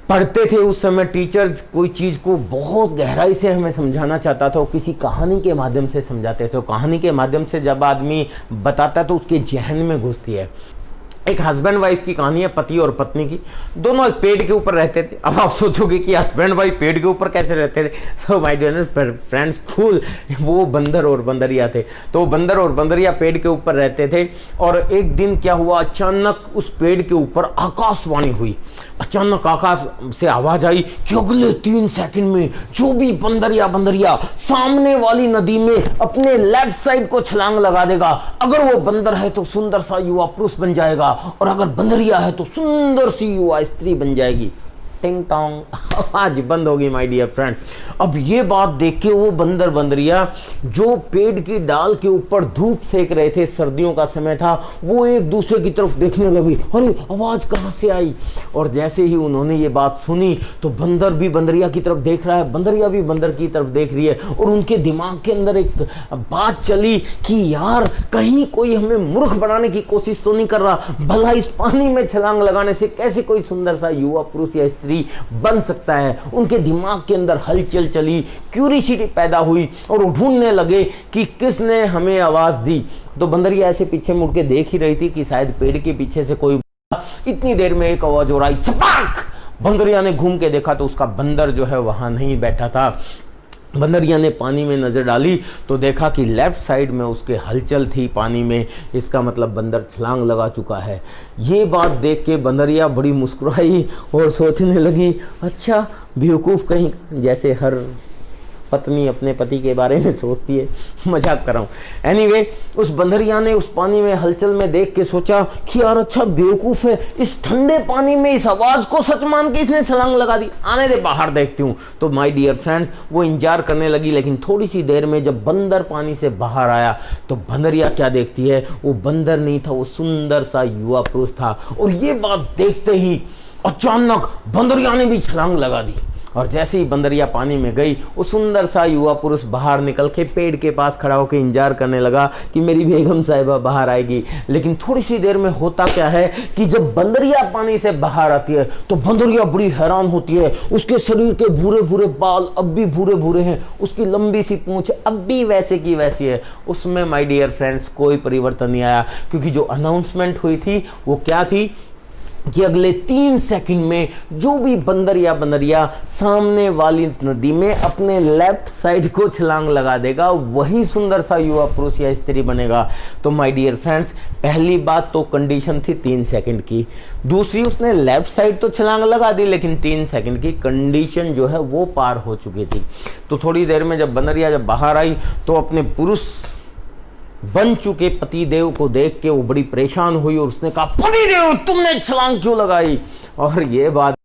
B: पढ़ते थे उस समय टीचर्स कोई चीज़ को बहुत गहराई से हमें समझाना चाहता था, वो किसी कहानी के माध्यम से समझाते थे। कहानी के माध्यम से जब आदमी बताता तो उसके जहन में घुसती है। एक हस्बैंड वाइफ की कहानी है, पति और पत्नी की। दोनों एक पेड़ के ऊपर रहते थे। अब आप सोचोगे कि हस्बैंड वाइफ पेड़ के ऊपर कैसे रहते थे? तो माय डियर फ्रेंड्स, खुद वो बंदर और बंदरिया थे। तो बंदर और बंदरिया पेड़ के ऊपर रहते थे। और एक दिन क्या हुआ, अचानक उस पेड़ के ऊपर आकाशवाणी हुई। अचानक आकाश से आवाज आई कि अगले 3 सेकंड में जो भी बंदरिया सामने वाली नदी में अपने लेफ्ट साइड को छलांग लगा देगा, अगर वो बंदर है तो सुंदर सा युवा पुरुष बन जाएगा, और अगर बंदरिया है तो सुंदर सी युवा स्त्री बन जाएगी। टिंग टोंग, आवाज बंद होगी माय डियर फ्रेंड। अब ये बात देख के वो बंदर बंदरिया जो पेड़ की डाल के ऊपर धूप सेक रहे थे, सर्दियों का समय था, वो एक दूसरे की तरफ देखने लगी, अरे आवाज कहाँ से आई। और जैसे ही उन्होंने ये बात सुनी तो बंदर भी बंदरिया की तरफ देख रहा है, बंदरिया भी बंदर की तरफ देख रही है। और उनके दिमाग के अंदर एक बात चली कि यार कहीं कोई हमें मूर्ख बनाने की कोशिश तो नहीं कर रहा, भला इस पानी में छलांग लगाने से कैसे कोई सुंदर सा युवा पुरुष या स्त्री बन सकता है। उनके दिमाग के अंदर हलचल चली, क्यूरियोसिटी पैदा हुई, और वो ढूंढने लगे कि किसने हमें आवाज दी। तो बंदरिया ऐसे पीछे मुड़ के देख ही रही थी कि शायद पेड़ के पीछे से कोई, इतनी देर में एक आवाज और आई, छपाक। बंदरिया ने घूम के देखा तो उसका बंदर जो है वहां नहीं बैठा था। बंदरिया ने पानी में नज़र डाली तो देखा कि लेफ्ट साइड में उसके हलचल थी पानी में, इसका मतलब बंदर छलांग लगा चुका है। ये बात देख के बंदरिया बड़ी मुस्कुराई और सोचने लगी, अच्छा बेवकूफ़ कहीं, जैसे हर पत्नी अपने पति के बारे में सोचती है, मजाक कर रहा हूँ। एनीवे, उस बंदरिया ने उस पानी में हलचल में देख के सोचा कि यार अच्छा बेवकूफ़ है, इस ठंडे पानी में इस आवाज़ को सच मान के इसने छलांग लगा दी, आने दे बाहर देखती हूँ। तो माय डियर फ्रेंड्स, वो इंतजार करने लगी। लेकिन थोड़ी सी देर में जब बंदर पानी से बाहर आया तो बंदरिया क्या देखती है, वो बंदर नहीं था, वो सुंदर सा युवा पुरुष था। और ये बात देखते ही अचानक बंदरिया ने भी छलांग लगा दी। और जैसे ही बंदरिया पानी में गई, वो सुंदर सा युवा पुरुष बाहर निकल के पेड़ के पास खड़ा होकर इंतजार करने लगा कि मेरी बेगम साहिबा बाहर आएगी। लेकिन थोड़ी सी देर में होता क्या है कि जब बंदरिया पानी से बाहर आती है तो बंदरिया बड़ी हैरान होती है। उसके शरीर के भूरे भूरे बाल अब भी भूरे भूरे हैं, उसकी लंबी सी पूंछ अब भी वैसे की वैसी है। उसमें माय डियर फ्रेंड्स कोई परिवर्तन नहीं आया, क्योंकि जो अनाउंसमेंट हुई थी वो क्या थी कि अगले 3 सेकंड में जो भी बंदरिया सामने वाली नदी में अपने लेफ्ट साइड को छलांग लगा देगा, वही सुंदर सा युवा पुरुष या स्त्री बनेगा। तो माय डियर फ्रेंड्स, पहली बात तो कंडीशन थी 3 सेकंड की। दूसरी, उसने लेफ्ट साइड तो छलांग लगा दी, लेकिन 3 सेकंड की कंडीशन जो है वो पार हो चुकी थी। तो थोड़ी देर में जब बंदरिया बाहर आई तो अपने पुरुष बन चुके पति देव को देख के वो बड़ी परेशान हुई और उसने कहा, पति देव तुमने छलांग क्यों लगाई? और ये बात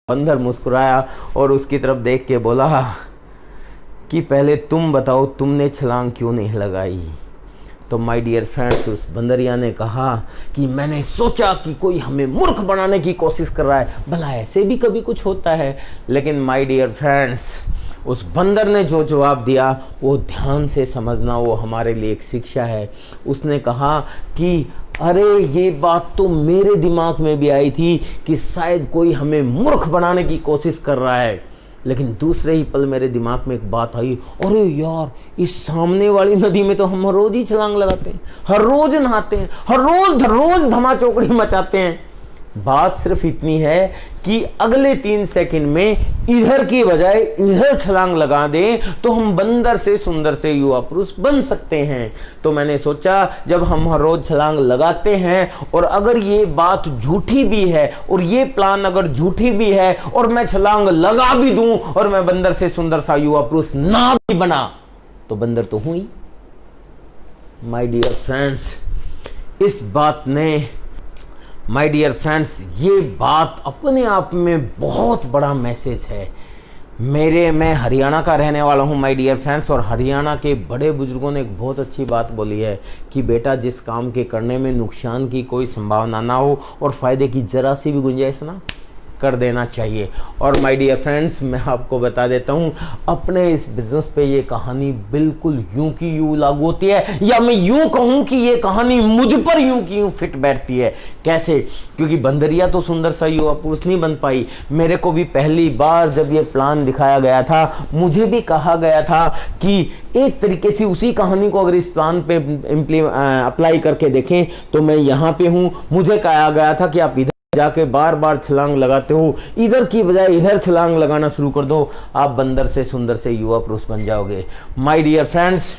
B: बंदर मुस्कुराया और उसकी तरफ देख के बोला कि पहले तुम बताओ तुमने छलांग क्यों नहीं लगाई? तो माय डियर फ्रेंड्स, उस बंदरिया ने कहा कि मैंने सोचा कि कोई हमें मूर्ख बनाने की कोशिश कर रहा है, भला ऐसे भी कभी कुछ होता है। लेकिन माय डियर फ्रेंड्स, उस बंदर ने जो जवाब दिया वो ध्यान से समझना, वो हमारे लिए एक शिक्षा है। उसने कहा कि अरे ये बात तो मेरे दिमाग में भी आई थी कि शायद कोई हमें मूर्ख बनाने की कोशिश कर रहा है, लेकिन दूसरे ही पल मेरे दिमाग में एक बात आई, अरे यार इस सामने वाली नदी में तो हम हर रोज ही छलांग लगाते हैं, हर रोज नहाते हैं, हर रोज धमा चौकड़ी मचाते हैं। बात सिर्फ इतनी है कि अगले 3 सेकंड में इधर की बजाय इधर छलांग लगा दें तो हम बंदर से सुंदर से युवा पुरुष बन सकते हैं। तो मैंने सोचा जब हम हर रोज छलांग लगाते हैं और अगर ये बात झूठी भी है और ये प्लान अगर झूठी भी है और मैं छलांग लगा भी दूं और मैं बंदर से सुंदर सा युवा पुरुष ना भी बना तो बंदर तो हुई। माय डियर फ्रेंड्स, इस बात ने माय डियर फ्रेंड्स, ये बात अपने आप में बहुत बड़ा मैसेज है। मैं हरियाणा का रहने वाला हूँ माय डियर फ्रेंड्स, और हरियाणा के बड़े बुजुर्गों ने एक बहुत अच्छी बात बोली है कि बेटा जिस काम के करने में नुकसान की कोई संभावना ना हो और फ़ायदे की ज़रा सी भी गुंजाइश ना कर देना चाहिए। और माय डियर फ्रेंड्स, मैं आपको बता देता हूँ अपने इस बिज़नेस पे ये कहानी बिल्कुल यूं की यूं लागू होती है, या मैं यूं कहूँ कि ये कहानी मुझ पर यूं की यूं फिट बैठती है। कैसे? क्योंकि बंदरिया तो सुंदर सा युवा पुरुष नहीं बन पाई। मेरे को भी पहली बार जब ये प्लान दिखाया गया था, मुझे भी कहा गया था कि एक तरीके से उसी कहानी को अगर इस प्लान पे अप्लाई करके देखें तो मैं यहाँ पे हूँ। मुझे कहा गया था कि आप इधर जाके बार बार छलांग लगाते हो, इधर की बजाय इधर छलांग लगाना शुरू कर दो, आप बंदर से सुंदर से युवा पुरुष बन जाओगे। माय डियर फ्रेंड्स,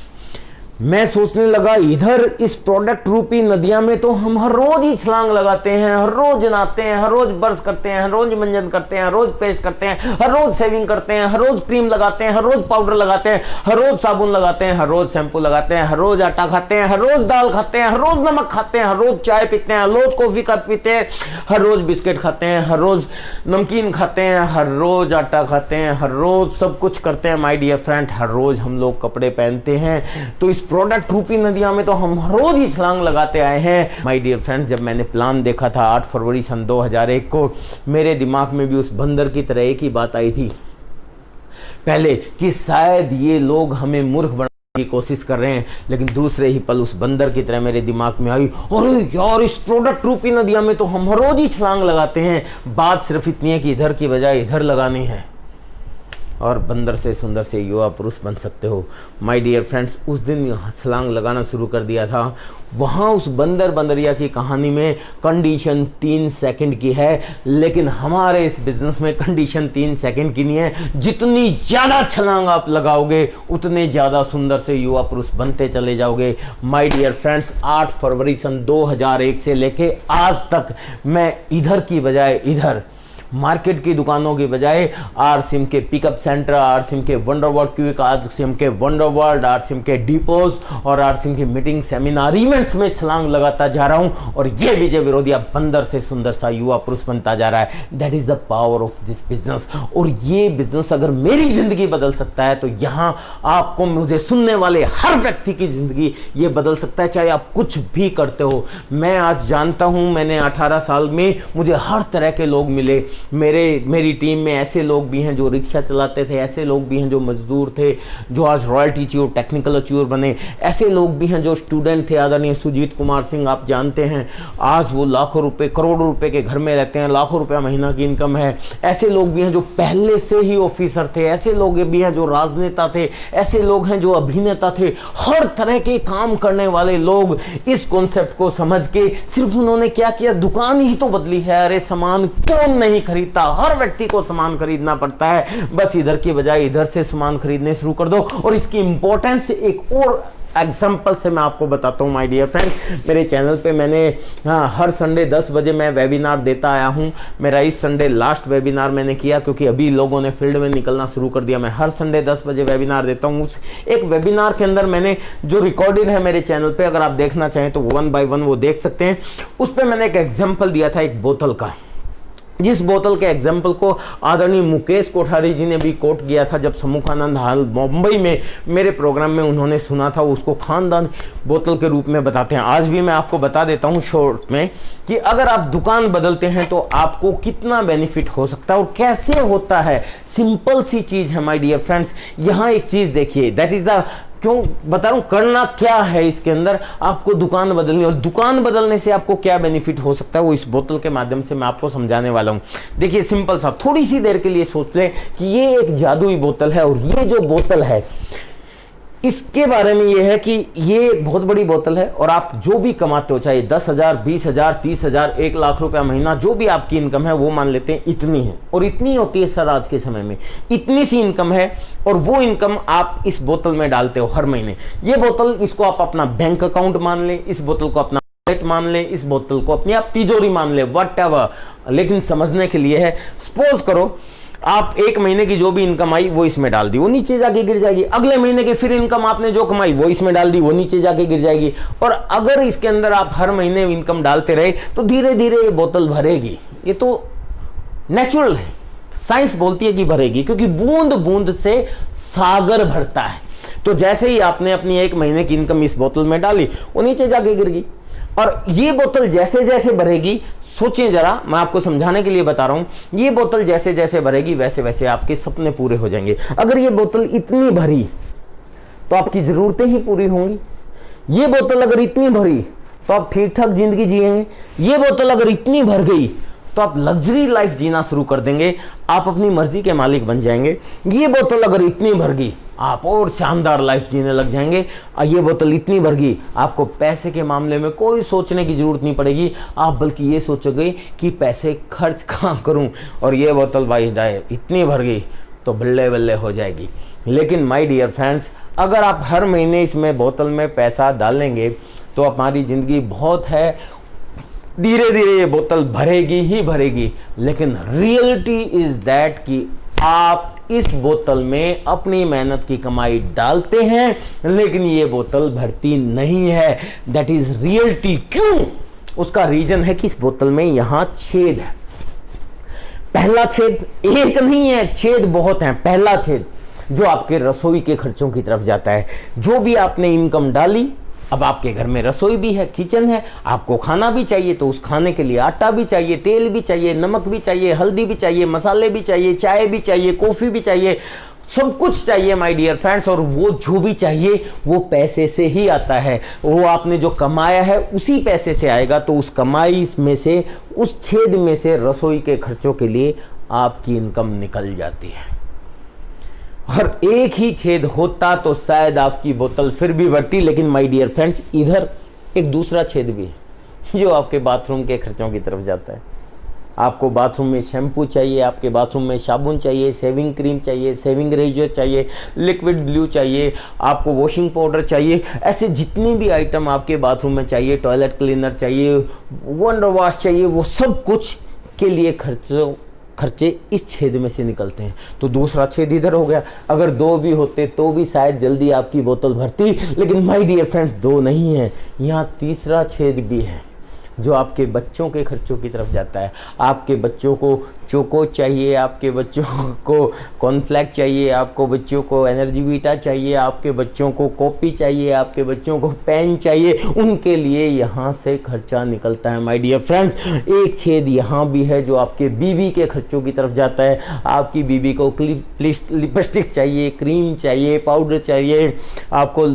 B: मैं सोचने लगा इधर इस प्रोडक्ट रूपी नदियां में तो हम हर रोज ही छलांग लगाते हैं, हर रोज नहाते हैं, हर रोज ब्रश करते हैं, हर रोज मंजन करते हैं, हर रोज पेस्ट करते हैं, हर रोज सेविंग करते हैं, हर रोज क्रीम लगाते हैं, हर रोज पाउडर लगाते हैं, हर रोज साबुन लगाते हैं, हर रोज शैम्पू लगाते हैं, हर रोज आटा खाते हैं, हर रोज दाल खाते हैं, हर रोज नमक खाते हैं, हर रोज चाय पीते हैं, हर रोज कॉफी पीते हैं, हर रोज बिस्किट खाते हैं, हर रोज नमकीन खाते हैं, हर रोज आटा खाते हैं, हर रोज सब कुछ करते हैं। माय डियर फ्रेंड, हर रोज हम लोग कपड़े पहनते हैं, तो इस प्रोडक्ट रूपी नदियां में तो हम हर रोज ही छलांग लगाते आए हैं। माय डियर फ्रेंड्स, जब मैंने प्लान देखा था 8 फरवरी सन 2001 को, मेरे दिमाग में भी उस बंदर की तरह एक ही बात आई थी पहले कि शायद ये लोग हमें मूर्ख बनाने की कोशिश कर रहे हैं, लेकिन दूसरे ही पल उस बंदर की तरह मेरे दिमाग में आई, अरे यार इस प्रोडक्ट रूपी नदियां में तो हम हर रोज ही छलांग लगाते हैं, बात सिर्फ इतनी है कि इधर की बजाय इधर लगानी है और बंदर से सुंदर से युवा पुरुष बन सकते हो। माय डियर फ्रेंड्स, उस दिन छलांग लगाना शुरू कर दिया था। वहाँ उस बंदरिया की कहानी में कंडीशन 3 सेकंड की है, लेकिन हमारे इस बिजनेस में कंडीशन 3 सेकंड की नहीं है। जितनी ज़्यादा छलांग आप लगाओगे उतने ज़्यादा सुंदर से युवा पुरुष बनते चले जाओगे। माय डियर फ्रेंड्स, 8 फरवरी सन 2001 से लेके आज तक मैं इधर की बजाय इधर मार्केट की दुकानों की बजाय आरसीएम के पिकअप सेंटर, आरसीएम के वंडरवर्ल्ड क्विक, आरसीएम के वंडरवर्ल्ड, आरसीएम के डिपोज और आरसीएम की मीटिंग सेमिनार इवेंट्स में छलांग लगाता जा रहा हूं और ये विजय विरोधिया बंदर से सुंदर सा युवा पुरुष बनता जा रहा है। That is the power of this business. और ये बिजनेस अगर मेरी जिंदगी बदल सकता है तो यहाँ आपको, मुझे सुनने वाले हर व्यक्ति की जिंदगी ये बदल सकता है, चाहे आप कुछ भी करते हो। मैं आज जानता हूँ, मैंने 18 साल में मुझे हर तरह के लोग मिले। मेरी टीम में ऐसे लोग भी हैं जो रिक्शा चलाते थे, ऐसे लोग भी हैं जो मजदूर थे जो आज रॉयल्टी अचीवर, टेक्निकल अचीवर बने, ऐसे लोग भी हैं जो स्टूडेंट थे। आदरणीय सुजीत कुमार सिंह आप जानते हैं, आज वो लाखों रुपए, करोड़ों रुपए के घर में रहते हैं, लाखों रुपया महीना की इनकम है। ऐसे लोग भी हैं जो पहले से ही ऑफिसर थे, ऐसे लोग भी हैं जो राजनेता थे, ऐसे लोग हैं जो अभिनेता थे। हर तरह के काम करने वाले लोग इस कॉन्सेप्ट को समझ के सिर्फ उन्होंने क्या किया, दुकान ही तो बदली है। अरे सामान कौन नहीं खरीदता, हर व्यक्ति को सामान खरीदना पड़ता है, बस इधर की बजाय इधर से सामान खरीदने शुरू कर दो। और इसकी इंपॉर्टेंस एक और एग्जाम्पल से मैं आपको बताता हूँ माय डियर फ्रेंड्स। मेरे चैनल पे मैंने हर संडे 10 बजे मैं वेबिनार देता आया हूँ। मेरा इस संडे लास्ट वेबिनार मैंने किया क्योंकि अभी लोगों ने फील्ड में निकलना शुरू कर दिया। मैं हर संडे 10 बजे वेबिनार देता हूँ। उस एक वेबिनार के अंदर मैंने जो रिकॉर्डेड है मेरे चैनल पर, अगर आप देखना चाहें तो 1 by 1 वो देख सकते हैं। उस पर मैंने एक एग्जाम्पल दिया था एक बोतल का। जिस बोतल के एग्जाम्पल को आदरणीय मुकेश कोठारी जी ने भी कोट किया था जब सम्मुखानंद हाल मुंबई में मेरे प्रोग्राम में उन्होंने सुना था, उसको खानदान बोतल के रूप में बताते हैं। आज भी मैं आपको बता देता हूं शॉर्ट में कि अगर आप दुकान बदलते हैं तो आपको कितना बेनिफिट हो सकता है और कैसे होता है। सिंपल सी चीज़ है माय डियर फ्रेंड्स। यहाँ एक चीज़ देखिए, दैट इज द, क्यों बता रहा हूं, करना क्या है इसके अंदर, आपको दुकान बदलनी, और दुकान बदलने से आपको क्या बेनिफिट हो सकता है वो इस बोतल के माध्यम से मैं आपको समझाने वाला हूं। देखिए सिंपल सा, थोड़ी सी देर के लिए सोच लें कि ये एक जादुई बोतल है और ये जो बोतल है इसके बारे में ये है कि ये एक बहुत बड़ी बोतल है और आप जो भी कमाते हो, चाहे 10,000, 20,000, 30,000, 1 लाख रुपया महीना, जो भी आपकी इनकम है वो मान लेते हैं इतनी है, और इतनी होती है सर आज के समय में, इतनी सी इनकम है और वो इनकम आप इस बोतल में डालते हो हर महीने। ये बोतल, इसको आप अपना बैंक अकाउंट मान लें, इस बोतल को अपना वॉलेट मान लें, इस बोतल को अपनी आप तिजोरी मान लें, व्हाटएवर, लेकिन समझने के लिए है। सपोज करो आप 1 महीने की जो भी इनकम आई वो इसमें डाल दी, वो नीचे जाके गिर जाएगी। अगले महीने की फिर इनकम आपने जो कमाई वो इसमें डाल दी, वो नीचे जाके गिर जाएगी। और अगर इसके अंदर आप हर महीने इनकम डालते रहे तो धीरे धीरे ये बोतल भरेगी। ये तो नेचुरल है, साइंस बोलती है कि भरेगी, क्योंकि बूंद बूंद से सागर भरता है। तो जैसे ही आपने अपनी 1 महीने की इनकम इस बोतल में डाली वो नीचे जाके गिर गई, और ये बोतल जैसे जैसे भरेगी, सोचें जरा, मैं आपको समझाने के लिए बता रहा हूं, ये बोतल जैसे जैसे भरेगी वैसे वैसे आपके सपने पूरे हो जाएंगे। अगर ये बोतल इतनी भरी तो आपकी ज़रूरतें ही पूरी होंगी। ये बोतल अगर इतनी भरी तो आप ठीक ठाक जिंदगी जिएंगे। ये बोतल अगर इतनी भर गई तो आप लग्जरी लाइफ जीना शुरू कर देंगे, आप अपनी मर्जी के मालिक बन जाएंगे। ये बोतल अगर इतनी भर गई आप और शानदार लाइफ जीने लग जाएंगे। ये बोतल इतनी भर गई आपको पैसे के मामले में कोई सोचने की ज़रूरत नहीं पड़ेगी, आप बल्कि ये सोचोगे कि पैसे खर्च कहाँ करूँ। और ये बोतल भाई डायर इतनी भर गई तो बल्ले बल्ले हो जाएगी। लेकिन माय डियर फ्रेंड्स, अगर आप हर महीने इसमें बोतल में पैसा डालेंगे तो हमारी ज़िंदगी बहुत है, धीरे धीरे ये बोतल भरेगी ही भरेगी। लेकिन रियलिटी इज दैट कि आप इस बोतल में अपनी मेहनत की कमाई डालते हैं लेकिन ये बोतल भरती नहीं है। That is reality. क्यों? उसका रीजन है कि इस बोतल में यहां छेद है। पहला छेद एक नहीं है, छेद बहुत है। पहला छेद जो आपके रसोई के खर्चों की तरफ जाता है। जो भी आपने इनकम डाली, अब आपके घर में रसोई भी है, किचन है, आपको खाना भी चाहिए तो उस खाने के लिए आटा भी चाहिए, तेल भी चाहिए, नमक भी चाहिए, हल्दी भी चाहिए, मसाले भी चाहिए, चाय भी चाहिए, कॉफ़ी भी चाहिए, सब कुछ चाहिए माय डियर फ्रेंड्स। और वो जो भी चाहिए वो पैसे से ही आता है। वो आपने जो कमाया है उसी पैसे से आएगा। तो उस कमाई में से, उस छेद में से रसोई के खर्चों के लिए आपकी इनकम निकल जाती है। और एक ही छेद होता तो शायद आपकी बोतल फिर भी भरती। लेकिन माय डियर फ्रेंड्स, इधर एक दूसरा छेद भी है जो आपके बाथरूम के खर्चों की तरफ जाता है। आपको बाथरूम में शैम्पू चाहिए, आपके बाथरूम में साबुन चाहिए, शेविंग क्रीम चाहिए, शेविंग रेजर चाहिए, लिक्विड ब्लू चाहिए, आपको वॉशिंग पाउडर चाहिए, ऐसे जितने भी आइटम आपके बाथरूम में चाहिए, टॉयलेट क्लीनर चाहिए, वंडर वॉश चाहिए, वो सब कुछ के लिए खर्चे इस छेद में से निकलते हैं। तो दूसरा छेद इधर हो गया। अगर 2 भी होते तो भी शायद जल्दी आपकी बोतल भरती। लेकिन माय डियर फ्रेंड्स, 2 नहीं है, यहाँ तीसरा छेद भी है जो आपके बच्चों के खर्चों की तरफ जाता है। आपके बच्चों को चोको चाहिए, आपके बच्चों को कॉर्नफ्लेक्स चाहिए, आपको बच्चों को एनर्जी वीटा चाहिए, आपके बच्चों को कॉपी चाहिए, आपके बच्चों को पेन चाहिए, उनके लिए यहाँ से खर्चा निकलता है माय डियर फ्रेंड्स। एक छेद यहाँ भी है जो आपके बीवी के खर्चों की तरफ जाता है। आपकी बीवी को लिपस्टिक चाहिए, क्रीम चाहिए, पाउडर चाहिए, आपको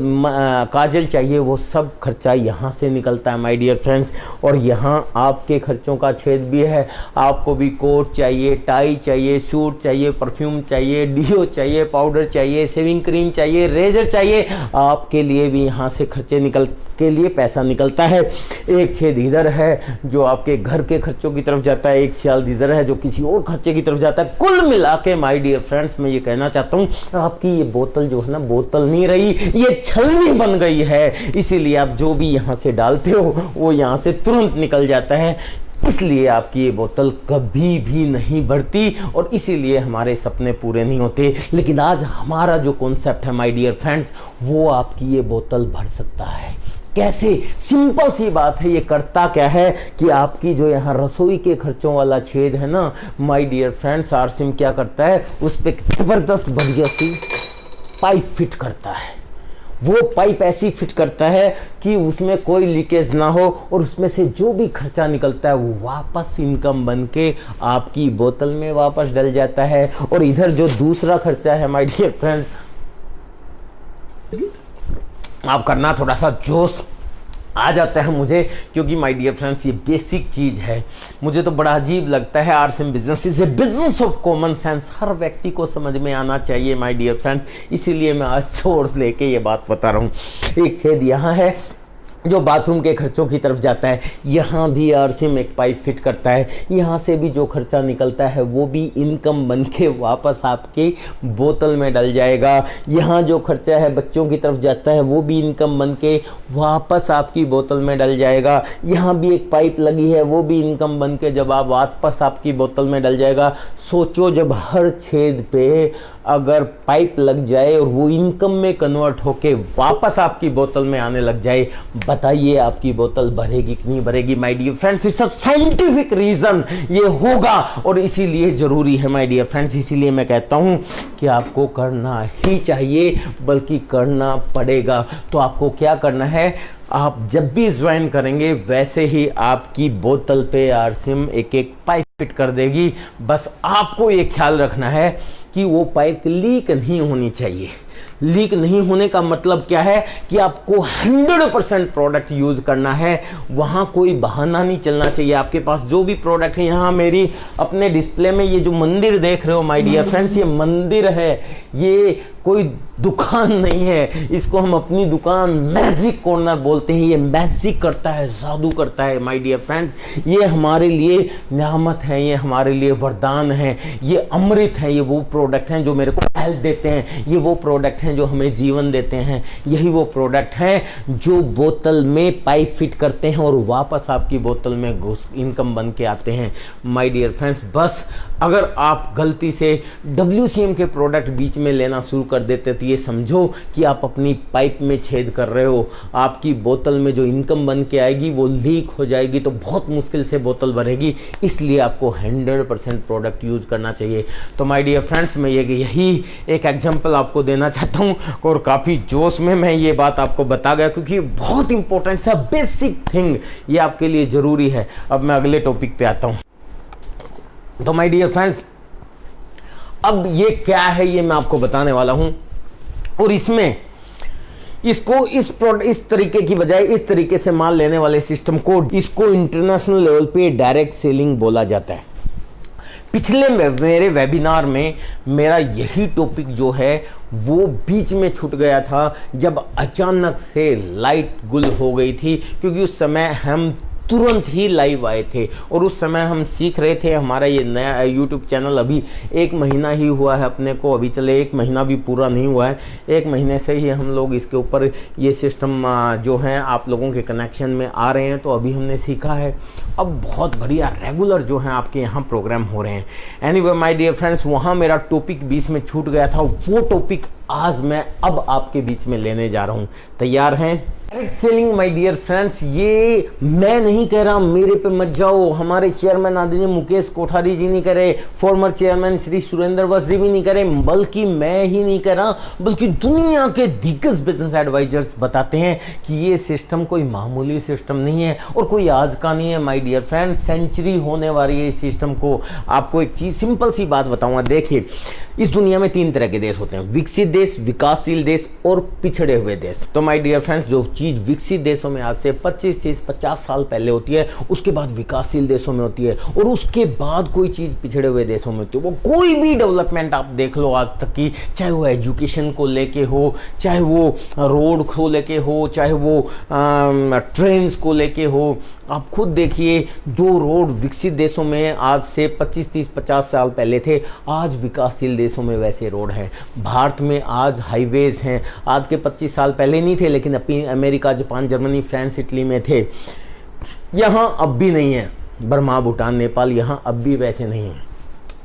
B: काजल चाहिए, वो सब खर्चा यहाँ से निकलता है माय डियर फ्रेंड्स। और यहाँ आपके खर्चों का छेद भी है। आपको भी कोट चाहिए, टाई चाहिए, सूट चाहिए, परफ्यूम चाहिए, डीओ चाहिए, पाउडर चाहिए, शेविंग क्रीम चाहिए, रेजर चाहिए, आपके लिए भी यहाँ से खर्चे के लिए पैसा निकलता है। एक छेद इधर है जो आपके घर के खर्चों की तरफ जाता है, एक छेद इधर है जो किसी और खर्चे की तरफ जाता है। कुल मिला के माय डियर फ्रेंड्स, मैं ये कहना चाहता हूँ, आपकी ये बोतल जो है ना, बोतल नहीं रही, ये छलनी बन गई है। इसीलिए आप जो भी यहाँ से डालते हो वो यहाँ से तुरंत निकल जाता है। इसलिए आपकी ये बोतल कभी भी नहीं बढ़ती और इसीलिए हमारे सपने पूरे नहीं होते। लेकिन आज हमारा जो कॉन्सेप्ट है माय डियर फ्रेंड्स, वो आपकी ये बोतल भर सकता है। कैसे? सिंपल सी बात है, ये करता क्या है कि आपकी जो यहाँ रसोई के खर्चों वाला छेद है ना माय डियर फ्रेंड्स, आरसीएम क्या करता है, उस पर जबरदस्त बढ़िया सी पाइप फिट करता है। वो पाइप ऐसी फिट करता है कि उसमें कोई लीकेज ना हो और उसमें से जो भी खर्चा निकलता है वो वापस इनकम बन के आपकी बोतल में वापस डल जाता है। और इधर जो दूसरा खर्चा है माय डियर फ्रेंड्स, आप करना थोड़ा सा जोश आ जाता है मुझे, क्योंकि माय डियर फ्रेंड्स ये बेसिक चीज़ है। मुझे तो बड़ा अजीब लगता है, RCM business is a business of common sense, हर व्यक्ति को समझ में आना चाहिए माय डियर फ्रेंड्स। इसीलिए मैं आज छोड़ लेके ये बात बता रहा हूँ। एक छेद यहाँ है जो बाथरूम के खर्चों की तरफ जाता है, यहाँ भी आरसीएम एक पाइप फिट करता है। यहाँ से भी जो खर्चा निकलता है वो भी इनकम बन के वापस आपके बोतल में डल जाएगा। यहाँ जो खर्चा है बच्चों की तरफ जाता है वो भी इनकम बन के वापस आपकी बोतल में डल जाएगा। यहाँ भी एक पाइप लगी है, वो भी इनकम बन के जब आप वापस आपकी बोतल में डल जाएगा। सोचो जब हर छेद पे अगर पाइप लग जाए और वो इनकम में कन्वर्ट होके वापस आपकी बोतल में आने लग जाए, बताइए आपकी बोतल भरेगी कि नहीं भरेगी my dear friends. It's a scientific reason, ये होगा और इसीलिए जरूरी है माय डियर फ्रेंड्स। इसीलिए मैं कहता हूं कि आपको करना ही चाहिए, बल्कि करना पड़ेगा। तो आपको क्या करना है, आप जब भी ज्वाइन करेंगे वैसे ही आपकी बोतल पे आरसीएम एक एक पाइप फिट कर देगी। बस आपको ये ख्याल रखना है कि वो पाइप लीक नहीं होनी चाहिए। लीक नहीं होने का मतलब क्या है कि आपको 100% प्रोडक्ट यूज़ करना है, वहाँ कोई बहाना नहीं चलना चाहिए। आपके पास जो भी प्रोडक्ट है, यहाँ मेरी अपने डिस्प्ले में ये जो मंदिर देख रहे हो माय डियर फ्रेंड्स, ये मंदिर है, ये कोई दुकान नहीं है। इसको हम अपनी दुकान मैजिक कॉर्नर बोलते हैं। ये मैजिक करता है, जादू करता है माय डियर फ्रेंड्स। ये हमारे लिए नियामत है, ये हमारे लिए वरदान है, ये अमृत है। ये वो प्रोडक्ट हैं जो मेरे को हेल्थ देते हैं, ये वो प्रोडक्ट हैं जो हमें जीवन देते हैं। यही वो प्रोडक्ट हैं जो बोतल में पाइप फिट करते हैं और वापस आपकी बोतल में घुस इनकम बन के आते हैं माय डियर फ्रेंड्स। बस अगर आप गलती से WCM के प्रोडक्ट बीच में लेना शुरू कर देते तो ये समझो कि आप अपनी पाइप में छेद कर रहे हो। आपकी बोतल में जो इनकम बन के आएगी वो लीक हो जाएगी, तो बहुत मुश्किल से बोतल भरेगी। इसलिए आपको 100% प्रोडक्ट यूज़ करना चाहिए। तो माय डियर फ्रेंड्स, मैं यही एक एग्जांपल आपको देना चाहता हूँ और काफ़ी जोश में मैं ये बात आपको बता गया, क्योंकि बहुत इंपॉर्टेंट सा बेसिक थिंग ये आपके लिए ज़रूरी है। अब मैं अगले टॉपिक पे आता हूँ। तो माय डियर फ्रेंड्स, अब ये क्या है ये मैं आपको बताने वाला हूं। और इसमें इसको इस तरीके की बजाय इस तरीके से माल लेने वाले सिस्टम को, इसको इंटरनेशनल लेवल पे डायरेक्ट सेलिंग बोला जाता है। पिछले मेरे वेबिनार में मेरा यही टॉपिक जो है वो बीच में छूट गया था, जब अचानक से लाइट गुल हो गई थी, क्योंकि उस समय हम तुरंत ही लाइव आए थे और उस समय हम सीख रहे थे। हमारा ये नया यूट्यूब चैनल अभी 1 महीना ही हुआ है अपने को, अभी चले 1 महीना भी पूरा नहीं हुआ है, 1 महीने से ही हम लोग इसके ऊपर ये सिस्टम जो है आप लोगों के कनेक्शन में आ रहे हैं। तो अभी हमने सीखा है, अब बहुत बढ़िया रेगुलर जो है आपके यहाँ प्रोग्राम हो रहे हैं। एनीवे माय डियर फ्रेंड्स, वहाँ मेरा टॉपिक बीच में छूट गया था, वो टॉपिक आज मैं अब आपके बीच में लेने जा रहा हूँ। तैयार हैं? Direct selling my dear friends, ये मैं नहीं कह रहा, मेरे पे मत जाओ, हमारे चेयरमैन आदरणीय मुकेश कोठारी जी नहीं करे, फॉर्मर चेयरमैन श्री सुरेंद्र वत्स जी भी नहीं करे, बल्कि मैं ही नहीं कह रहा, बल्कि दुनिया के दिग्गज बिजनेस एडवाइजर्स बताते हैं कि ये सिस्टम कोई मामूली सिस्टम नहीं है और कोई आज का नहीं है माय डियर फ्रेंड्स, सेंचुरी होने वाली है इस सिस्टम को। आपको एक चीज़, सिंपल सी बात बताऊंगा। देखिए, इस दुनिया में 3 तरह के देश होते हैं, विकसित देश, विकासशील देश और पिछड़े हुए देश। तो माय डियर फ्रेंड्स, जो चीज़ विकसित देशों में आज से 25, 30, 50 साल पहले होती है, उसके बाद विकासशील देशों में होती है और उसके बाद कोई चीज़ पिछड़े हुए देशों में होती है। वो कोई भी डेवलपमेंट आप देख लो आज तक की, चाहे वो एजुकेशन को लेके हो, चाहे वो रोड को लेके हो, चाहे वो ट्रेन्स को लेके हो, आप खुद देखिए जो रोड विकसित देशों में आज से 25, 30, 50 साल पहले थे, आज विकासशील देशों में वैसे रोड हैं। भारत में आज हाईवेज हैं, आज के 25 साल पहले नहीं थे, लेकिन अपनी America, Japan, Germany, France, Italy में थे। यहाँ अब भी नहीं है, बर्मा, भूटान, नेपाल, यहाँ अब भी वैसे नहीं है।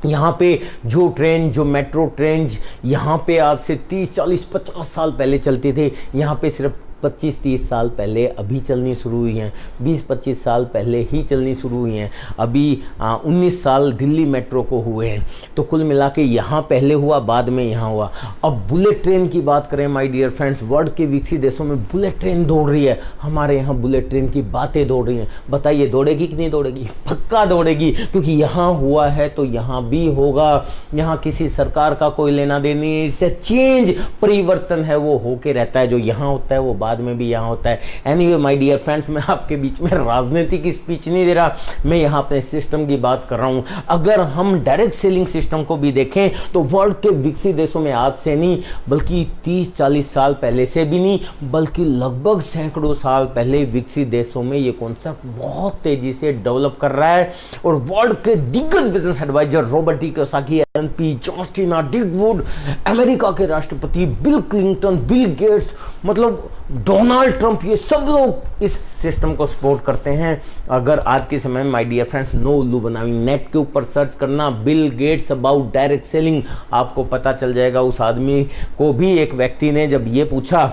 B: यहाँ पे जो ट्रेन, जो मेट्रो ट्रेन यहाँ पे आज से 30, 40, 50 साल पहले चलते थे, यहाँ पे सिर्फ 25-30 साल पहले अभी चलनी शुरू हुई हैं, 20-25 साल पहले ही चलनी शुरू हुई हैं, अभी 19 साल दिल्ली मेट्रो को हुए हैं। तो कुल मिला के यहाँ पहले हुआ, बाद में यहाँ हुआ। अब बुलेट ट्रेन की बात करें माय डियर फ्रेंड्स, वर्ल्ड के विकसित देशों में बुलेट ट्रेन दौड़ रही है, हमारे यहाँ बुलेट ट्रेन की बातें दौड़ रही हैं। बताइए दौड़ेगी कि नहीं दौड़ेगी? पक्का दौड़ेगी, क्योंकि यहाँ हुआ है तो यहाँ भी होगा। यहाँ किसी सरकार का कोई लेना देना नहीं, इससे चेंज परिवर्तन है वो होके रहता है, जो यहाँ होता है वो बाद में भी यहाँ होता है। एनीवे माय डियर फ्रेंड्स, मैं आपके बीच में राजनीति की स्पीच नहीं दे रहा, मैं यहाँ अपने सिस्टम की बात कर रहा हूँ। अगर हम डायरेक्ट सेलिंग सिस्टम को भी देखें तो वर्ल्ड के विकसित देशों में आज से नहीं बल्कि 30-40 साल पहले से भी नहीं, बल्कि लगभग सैकड़ों साल पहले विकसित देशों में ये कॉन्सेप्ट बहुत तेजी से डेवलप कर रहा है। और वर्ल्ड के दिग्गज business adviser Robert T Kiyosaki, Allan Pease, John स्टीना, डिक वुड, अमेरिका के राष्ट्रपति बिल क्लिंटन, बिल गेट्स, मतलब डोनाल्ड ट्रंप, ये सब लोग इस सिस्टम को सपोर्ट करते हैं। अगर आज के समय में माय डियर फ्रेंड्स नो उल्लू बनावी, नेट के ऊपर सर्च करना Bill Gates about direct selling, आपको पता चल जाएगा। उस आदमी को भी एक व्यक्ति ने जब ये पूछा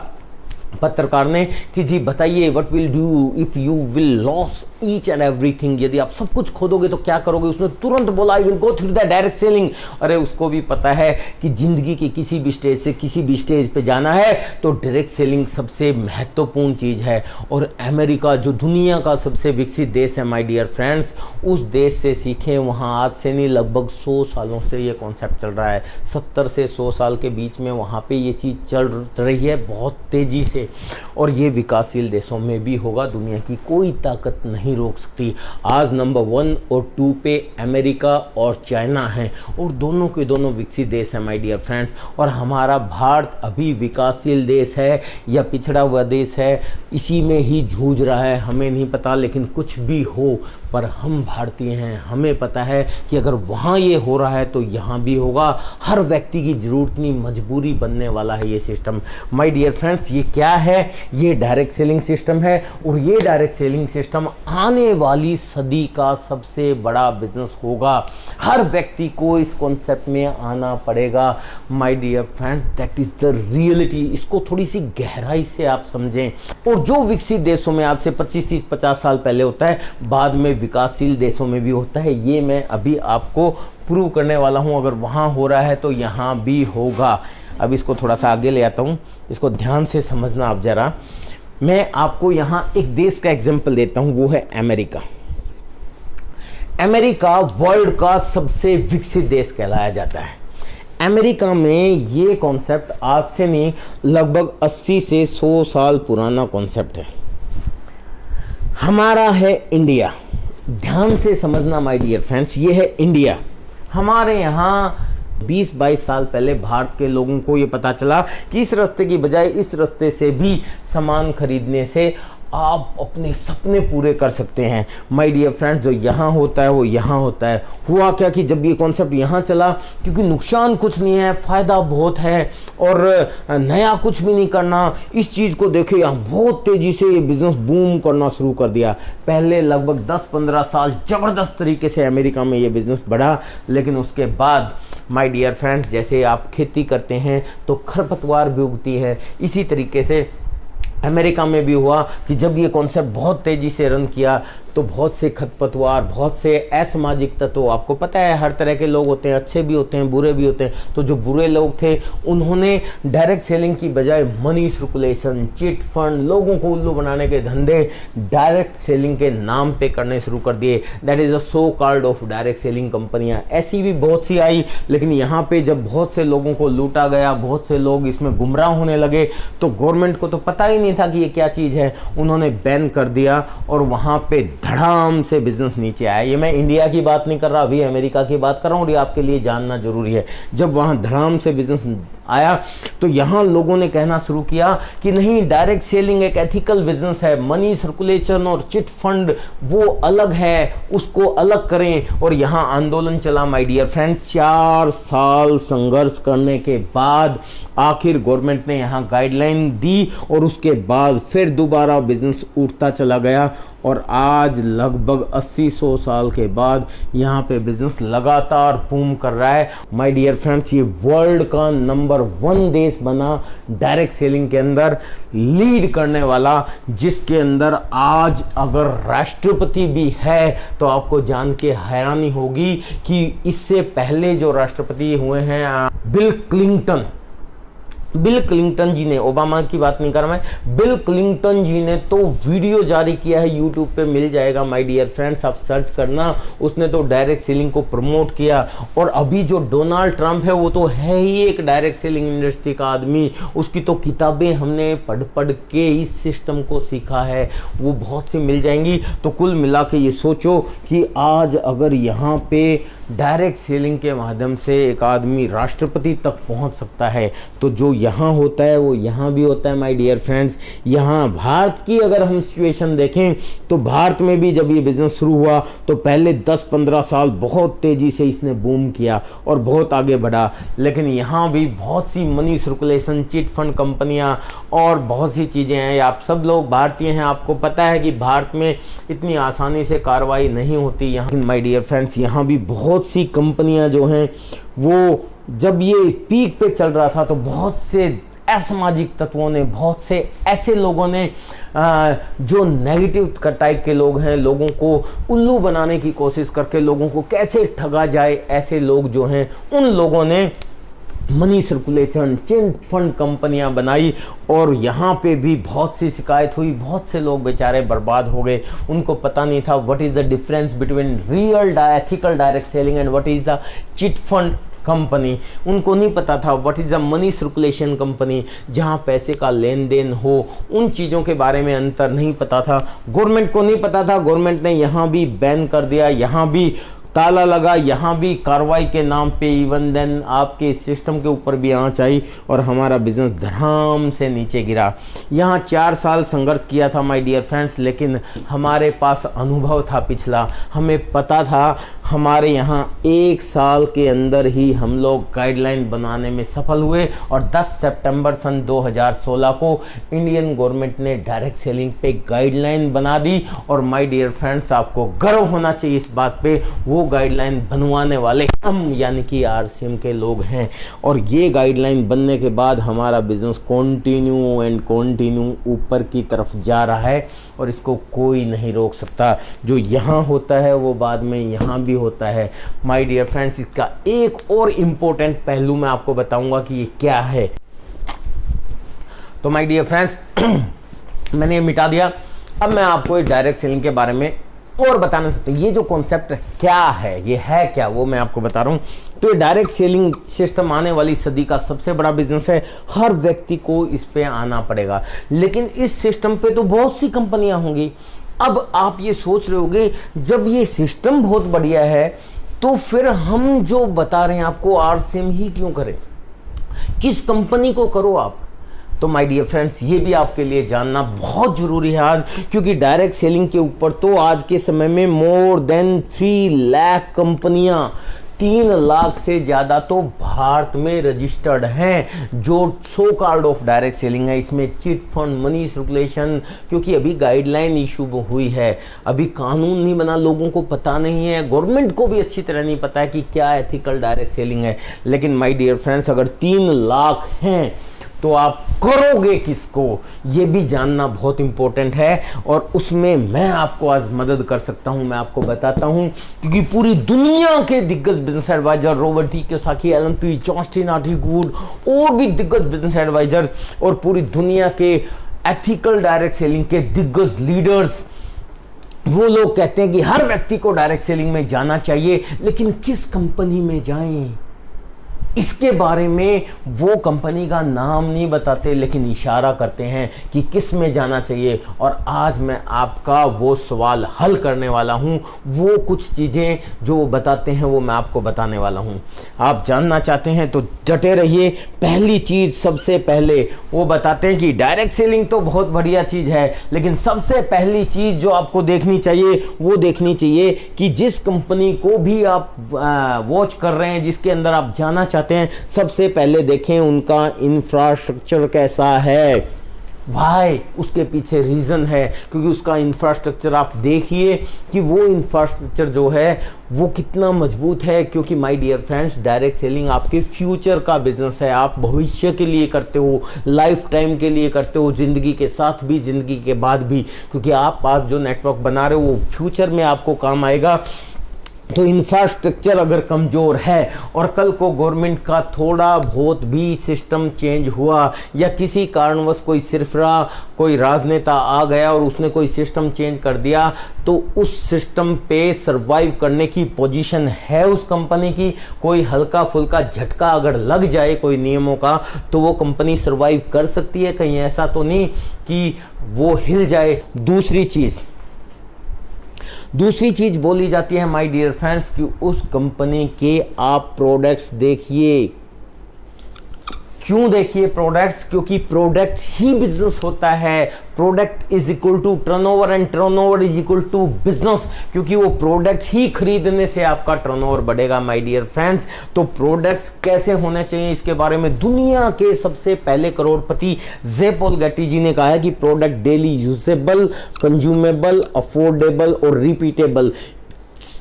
B: पत्रकार ने कि जी बताइए what will do if you will loss each and everything, यदि आप सब कुछ खो दोगे तो क्या करोगे? उसने तुरंत बोला I will go through the direct selling. अरे उसको भी पता है कि जिंदगी के किसी भी स्टेज से किसी भी स्टेज पे जाना है तो डायरेक्ट सेलिंग सबसे महत्वपूर्ण चीज़ है। और अमेरिका जो दुनिया का सबसे विकसित देश है माय डियर फ्रेंड्स, उस देश से सीखें। वहाँ आज से नहीं लगभग 100 सालों से ये कॉन्सेप्ट चल रहा है, 70 से 100 साल के बीच में वहाँ पे ये चीज़ चल रही है बहुत तेज़ी से। और ये विकासशील देशों में भी होगा, दुनिया की कोई ताकत नहीं रोक सकती। आज नंबर 1 और 2 पे अमेरिका और चाइना हैं, और दोनों के दोनों विकसित देश हैं माय डियर फ्रेंड्स। और हमारा भारत अभी विकासशील देश है या पिछड़ा हुआ देश है, इसी में ही जूझ रहा है, हमें नहीं पता। लेकिन कुछ भी हो पर हम भारतीय हैं, हमें पता है कि अगर वहाँ ये हो रहा है तो यहाँ भी होगा। हर व्यक्ति की ज़रूरत नहीं, मजबूरी बनने वाला है ये सिस्टम माय डियर फ्रेंड्स। ये क्या है? ये डायरेक्ट सेलिंग सिस्टम है, और ये डायरेक्ट सेलिंग सिस्टम आने वाली सदी का सबसे बड़ा बिजनेस होगा। हर व्यक्ति को इस कॉन्सेप्ट में आना पड़ेगा my dear friends, that is the reality. इसको थोड़ी सी गहराई से आप समझें। और जो विकसित देशों में आज से 25, 30, 50 साल पहले होता है, बाद में विकासशील देशों में भी होता है। ये मैं अभी आपको प्रूव करने वाला हूँ। अगर वहाँ हो रहा है तो यहाँ भी होगा। अब इसको थोड़ा सा आगे ले आता हूँ, इसको ध्यान से समझना आप ज़रा। मैं आपको यहाँ एक देश का एग्जाम्पल देता हूँ, वो है अमेरिका। अमेरिका वर्ल्ड का सबसे विकसित देश कहलाया जाता है। अमेरिका में ये कॉन्सेप्ट आज से नहीं लगभग 80 से 100 साल पुराना कॉन्सेप्ट है। हमारा है इंडिया, ध्यान से समझना माय डियर फ्रेंड्स, ये है इंडिया। हमारे यहाँ 20-22 साल पहले भारत के लोगों को ये पता चला कि इस रास्ते की बजाय इस रास्ते से भी सामान खरीदने से आप अपने सपने पूरे कर सकते हैं माय डियर फ्रेंड्स। जो यहाँ होता है वो यहाँ होता है। हुआ क्या कि जब ये कॉन्सेप्ट यहाँ चला, क्योंकि नुकसान कुछ नहीं है, फ़ायदा बहुत है और नया कुछ भी नहीं करना, इस चीज़ को देखे यहाँ बहुत तेज़ी से ये बिज़नेस बूम करना शुरू कर दिया। पहले लगभग 10-15 साल ज़बरदस्त तरीके से अमेरिका में ये बिज़नेस बढ़ा, लेकिन उसके बाद माय डियर फ्रेंड्स जैसे आप खेती करते हैं तो खरपतवार भी उगती है, इसी तरीके से अमेरिका में भी हुआ कि जब ये कॉन्सेप्ट बहुत तेज़ी से रन किया तो बहुत से खरपतवार, बहुत से असामाजिक तत्व, आपको पता है हर तरह के लोग होते हैं, अच्छे भी होते हैं, बुरे भी होते हैं। तो जो बुरे लोग थे उन्होंने डायरेक्ट सेलिंग की बजाय मनी सर्कुलेशन, चिट फंड, लोगों को उल्लू बनाने के धंधे डायरेक्ट सेलिंग के नाम पे करने शुरू कर दिए। That is a so called off direct selling कंपनियाँ। ऐसी भी बहुत सी आई, लेकिन यहाँ पे जब बहुत से लोगों को लूटा गया, बहुत से लोग इसमें गुमराह होने लगे, तो गवर्नमेंट को तो पता ही नहीं था कि ये क्या चीज़ है, उन्होंने बैन कर दिया और वहाँ पे धड़ाम से बिजनेस नीचे आया। ये मैं इंडिया की बात नहीं कर रहा, अभी अमेरिका की बात कर रहा हूँ, और ये आपके लिए जानना जरूरी है। जब वहाँ धड़ाम से बिजनेस आया तो यहाँ लोगों ने कहना शुरू किया कि नहीं, डायरेक्ट सेलिंग एक एथिकल बिजनेस है, मनी सर्कुलेशन और चिट फंड वो अलग है, उसको अलग करें। और यहाँ आंदोलन चला माय डियर फ्रेंड। 4 साल संघर्ष करने के बाद आखिर गवर्नमेंट ने यहाँ गाइडलाइन दी और उसके बाद फिर दोबारा बिजनेस उठता चला गया और आज लगभग 80-100 साल के बाद यहाँ पे बिजनेस लगातार बूम कर रहा है। माय डियर फ्रेंड्स, ये वर्ल्ड का नंबर 1 देश बना डायरेक्ट सेलिंग के अंदर लीड करने वाला, जिसके अंदर आज अगर राष्ट्रपति भी है तो आपको जान के हैरानी होगी कि इससे पहले जो राष्ट्रपति हुए हैं बिल क्लिंटन जी ने, ओबामा की बात नहीं कर रहा मैं, बिल क्लिंटन जी ने तो वीडियो जारी किया है, यूट्यूब पे मिल जाएगा माय डियर फ्रेंड्स, आप सर्च करना। उसने तो डायरेक्ट सेलिंग को प्रमोट किया। और अभी जो डोनाल्ड ट्रंप है वो तो है ही एक डायरेक्ट सेलिंग इंडस्ट्री का आदमी, उसकी तो किताबें हमने पढ़ के इस सिस्टम को सीखा है, वो बहुत सी मिल जाएंगी। तो कुल मिला के ये सोचो कि आज अगर यहाँ पे डायरेक्ट सेलिंग के माध्यम से एक आदमी राष्ट्रपति तक पहुंच सकता है, तो जो यहाँ होता है वो यहाँ भी होता है माय डियर फ्रेंड्स। यहाँ भारत की अगर हम सिचुएशन देखें तो भारत में भी जब ये बिज़नेस शुरू हुआ तो पहले 10-15 साल बहुत तेज़ी से इसने बूम किया और बहुत आगे बढ़ा, लेकिन यहाँ भी बहुत सी मनी सर्कुलेशन, चिट फंड कंपनियाँ और बहुत सी चीज़ें हैं। आप सब लोग भारतीय हैं, आपको पता है कि भारत में इतनी आसानी से कार्रवाई नहीं होती यहाँ। माय डियर फ्रेंड्स, यहाँ भी बहुत सी कंपनियां जो हैं वो जब ये पीक पे चल रहा था तो बहुत से असामाजिक तत्वों ने, बहुत से ऐसे लोगों ने जो नेगेटिव टाइप के लोग हैं, लोगों को उल्लू बनाने की कोशिश करके लोगों को कैसे ठगा जाए, ऐसे लोग जो हैं उन लोगों ने मनी सर्कुलेशन, चिट फंड कंपनियां बनाई और यहाँ पे भी बहुत सी शिकायत हुई, बहुत से लोग बेचारे बर्बाद हो गए। उनको पता नहीं था what is the difference between real ethical direct selling and what is the chit fund company. उनको नहीं पता था what is the money circulation company, जहाँ पैसे का लेन देन हो, उन चीज़ों के बारे में अंतर नहीं पता था। गवर्नमेंट को नहीं पता था, गवर्नमेंट ने यहाँ भी बैन कर दिया, यहाँ भी ताला लगा, यहाँ भी कार्रवाई के नाम पे इवन देन आपके सिस्टम के ऊपर भी आंच आई और हमारा बिजनेस धड़ाम से नीचे गिरा। यहाँ 4 साल संघर्ष किया था माय डियर फ्रेंड्स, लेकिन हमारे पास अनुभव था पिछला, हमें पता था। हमारे यहाँ 1 साल के अंदर ही हम लोग गाइडलाइन बनाने में सफल हुए और 10 सितंबर सन 2016 को इंडियन गवर्नमेंट ने डायरेक्ट सेलिंग पे गाइडलाइन बना दी। और माय डियर फ्रेंड्स, आपको गर्व होना चाहिए इस बात पे, वो गाइडलाइन बनवाने वाले हम यानी कि आरसीएम के लोग हैं। और ये गाइडलाइन बनने के बाद हमारा बिजनेस कंटिन्यू ऊपर की तरफ जा रहा है और इसको कोई नहीं रोक सकता। जो यहाँ होता है वो बाद में यहाँ भी होता है माय डियर फ्रेंड्स। इसका एक और इम्पोर्टेंट पहलू मैं आपको बताऊंगा कि ये क्या है। तो माय डियर फ्रेंड्स, मैंने ये मिटा दिया, अब मैं आपको इस डायरेक्ट सेलिंग के बारे में और बताना सकता हूँ। ये जो कॉन्सेप्ट क्या है, ये है क्या, वो मैं आपको बता रहा हूँ। तो ये डायरेक्ट सेलिंग सिस्टम आने वाली सदी का सबसे बड़ा बिजनेस है, हर व्यक्ति को इस पे आना पड़ेगा। लेकिन इस सिस्टम पे तो बहुत सी कंपनियां होंगी। अब आप ये सोच रहे होंगे, जब ये सिस्टम बहुत बढ़िया है तो फिर हम जो बता रहे हैं आपको आरसीएम ही क्यों करें, किस कंपनी को करो आप। तो माय डियर फ्रेंड्स, ये भी आपके लिए जानना बहुत ज़रूरी है आज, क्योंकि डायरेक्ट सेलिंग के ऊपर तो आज के समय में मोर देन 3 लाख कंपनियां, 3 लाख से ज़्यादा तो भारत में रजिस्टर्ड हैं जो so called off direct selling है। इसमें चिट फंड, मनी सर्कुलेशन, क्योंकि अभी गाइडलाइन इशू हुई है, अभी कानून नहीं बना, लोगों को पता नहीं है, गवर्नमेंट को भी अच्छी तरह नहीं पता है कि क्या एथिकल डायरेक्ट सेलिंग है। लेकिन माय डियर फ्रेंड्स, अगर 3 लाख हैं तो आप करोगे किसको, ये भी जानना बहुत इंपॉर्टेंट है। और उसमें मैं आपको आज मदद कर सकता हूं, मैं आपको बताता हूं, क्योंकि पूरी दुनिया के दिग्गज business adviser Robert T Kiyosaki, Allan Pease, John नार्टिक वुड और भी दिग्गज बिजनेस एडवाइजर और पूरी दुनिया के एथिकल डायरेक्ट सेलिंग के दिग्गज लीडर्स, वो लोग कहते हैं कि हर व्यक्ति को डायरेक्ट सेलिंग में जाना चाहिए, लेकिन किस कंपनी में जाएं, इसके बारे में वो कंपनी का नाम नहीं बताते, लेकिन इशारा करते हैं कि किस में जाना चाहिए। और आज मैं आपका वो सवाल हल करने वाला हूँ, वो कुछ चीज़ें जो वो बताते हैं वो मैं आपको बताने वाला हूँ। आप जानना चाहते हैं तो डटे रहिए। पहली चीज़, सबसे पहले वो बताते हैं कि डायरेक्ट सेलिंग तो बहुत बढ़िया चीज़ है, लेकिन सबसे पहली चीज़ जो आपको देखनी चाहिए वो देखनी चाहिए कि जिस कंपनी को भी आप वॉच कर रहे हैं, जिसके अंदर आप जाना चाहते हैं, सबसे पहले देखें उनका इंफ्रास्ट्रक्चर कैसा है। भाई उसके पीछे रीज़न है, क्योंकि उसका इंफ्रास्ट्रक्चर आप देखिए कि वो इंफ्रास्ट्रक्चर जो है वो कितना मजबूत है। क्योंकि my dear friends, direct selling आपके फ्यूचर का बिजनेस है। आप भविष्य के लिए करते हो, लाइफ टाइम के लिए करते हो, ज़िंदगी के साथ भी, ज़िंदगी के बाद भी, क्योंकि आप आज जो नेटवर्क बना रहे हो वो फ्यूचर में आपको काम आएगा। तो इंफ्रास्ट्रक्चर अगर कमज़ोर है और कल को गवर्नमेंट का थोड़ा बहुत भी सिस्टम चेंज हुआ या किसी कारणवश कोई सिरफरा, कोई राजनेता आ गया और उसने कोई सिस्टम चेंज कर दिया, तो उस सिस्टम पे सरवाइव करने की पोजीशन है उस कंपनी की। कोई हल्का फुल्का झटका अगर लग जाए कोई नियमों का, तो वो कंपनी सरवाइव कर सकती है। कहीं ऐसा तो नहीं कि वो हिल जाए। दूसरी चीज़ बोली जाती है माय डियर फ्रेंड्स कि उस कंपनी के आप प्रोडक्ट्स देखिए। क्यों देखिए प्रोडक्ट्स? क्योंकि प्रोडक्ट ही बिजनेस होता है। Product is equal to turnover and turnover is equal to business, क्योंकि वो प्रोडक्ट ही खरीदने से आपका टर्नओवर बढ़ेगा माय डियर फ्रेंड्स। तो प्रोडक्ट्स कैसे होने चाहिए, इसके बारे में दुनिया के सबसे पहले करोड़पति जे पॉल गेटी जी ने कहा है कि product daily usable, consumable, affordable और रिपीटेबल।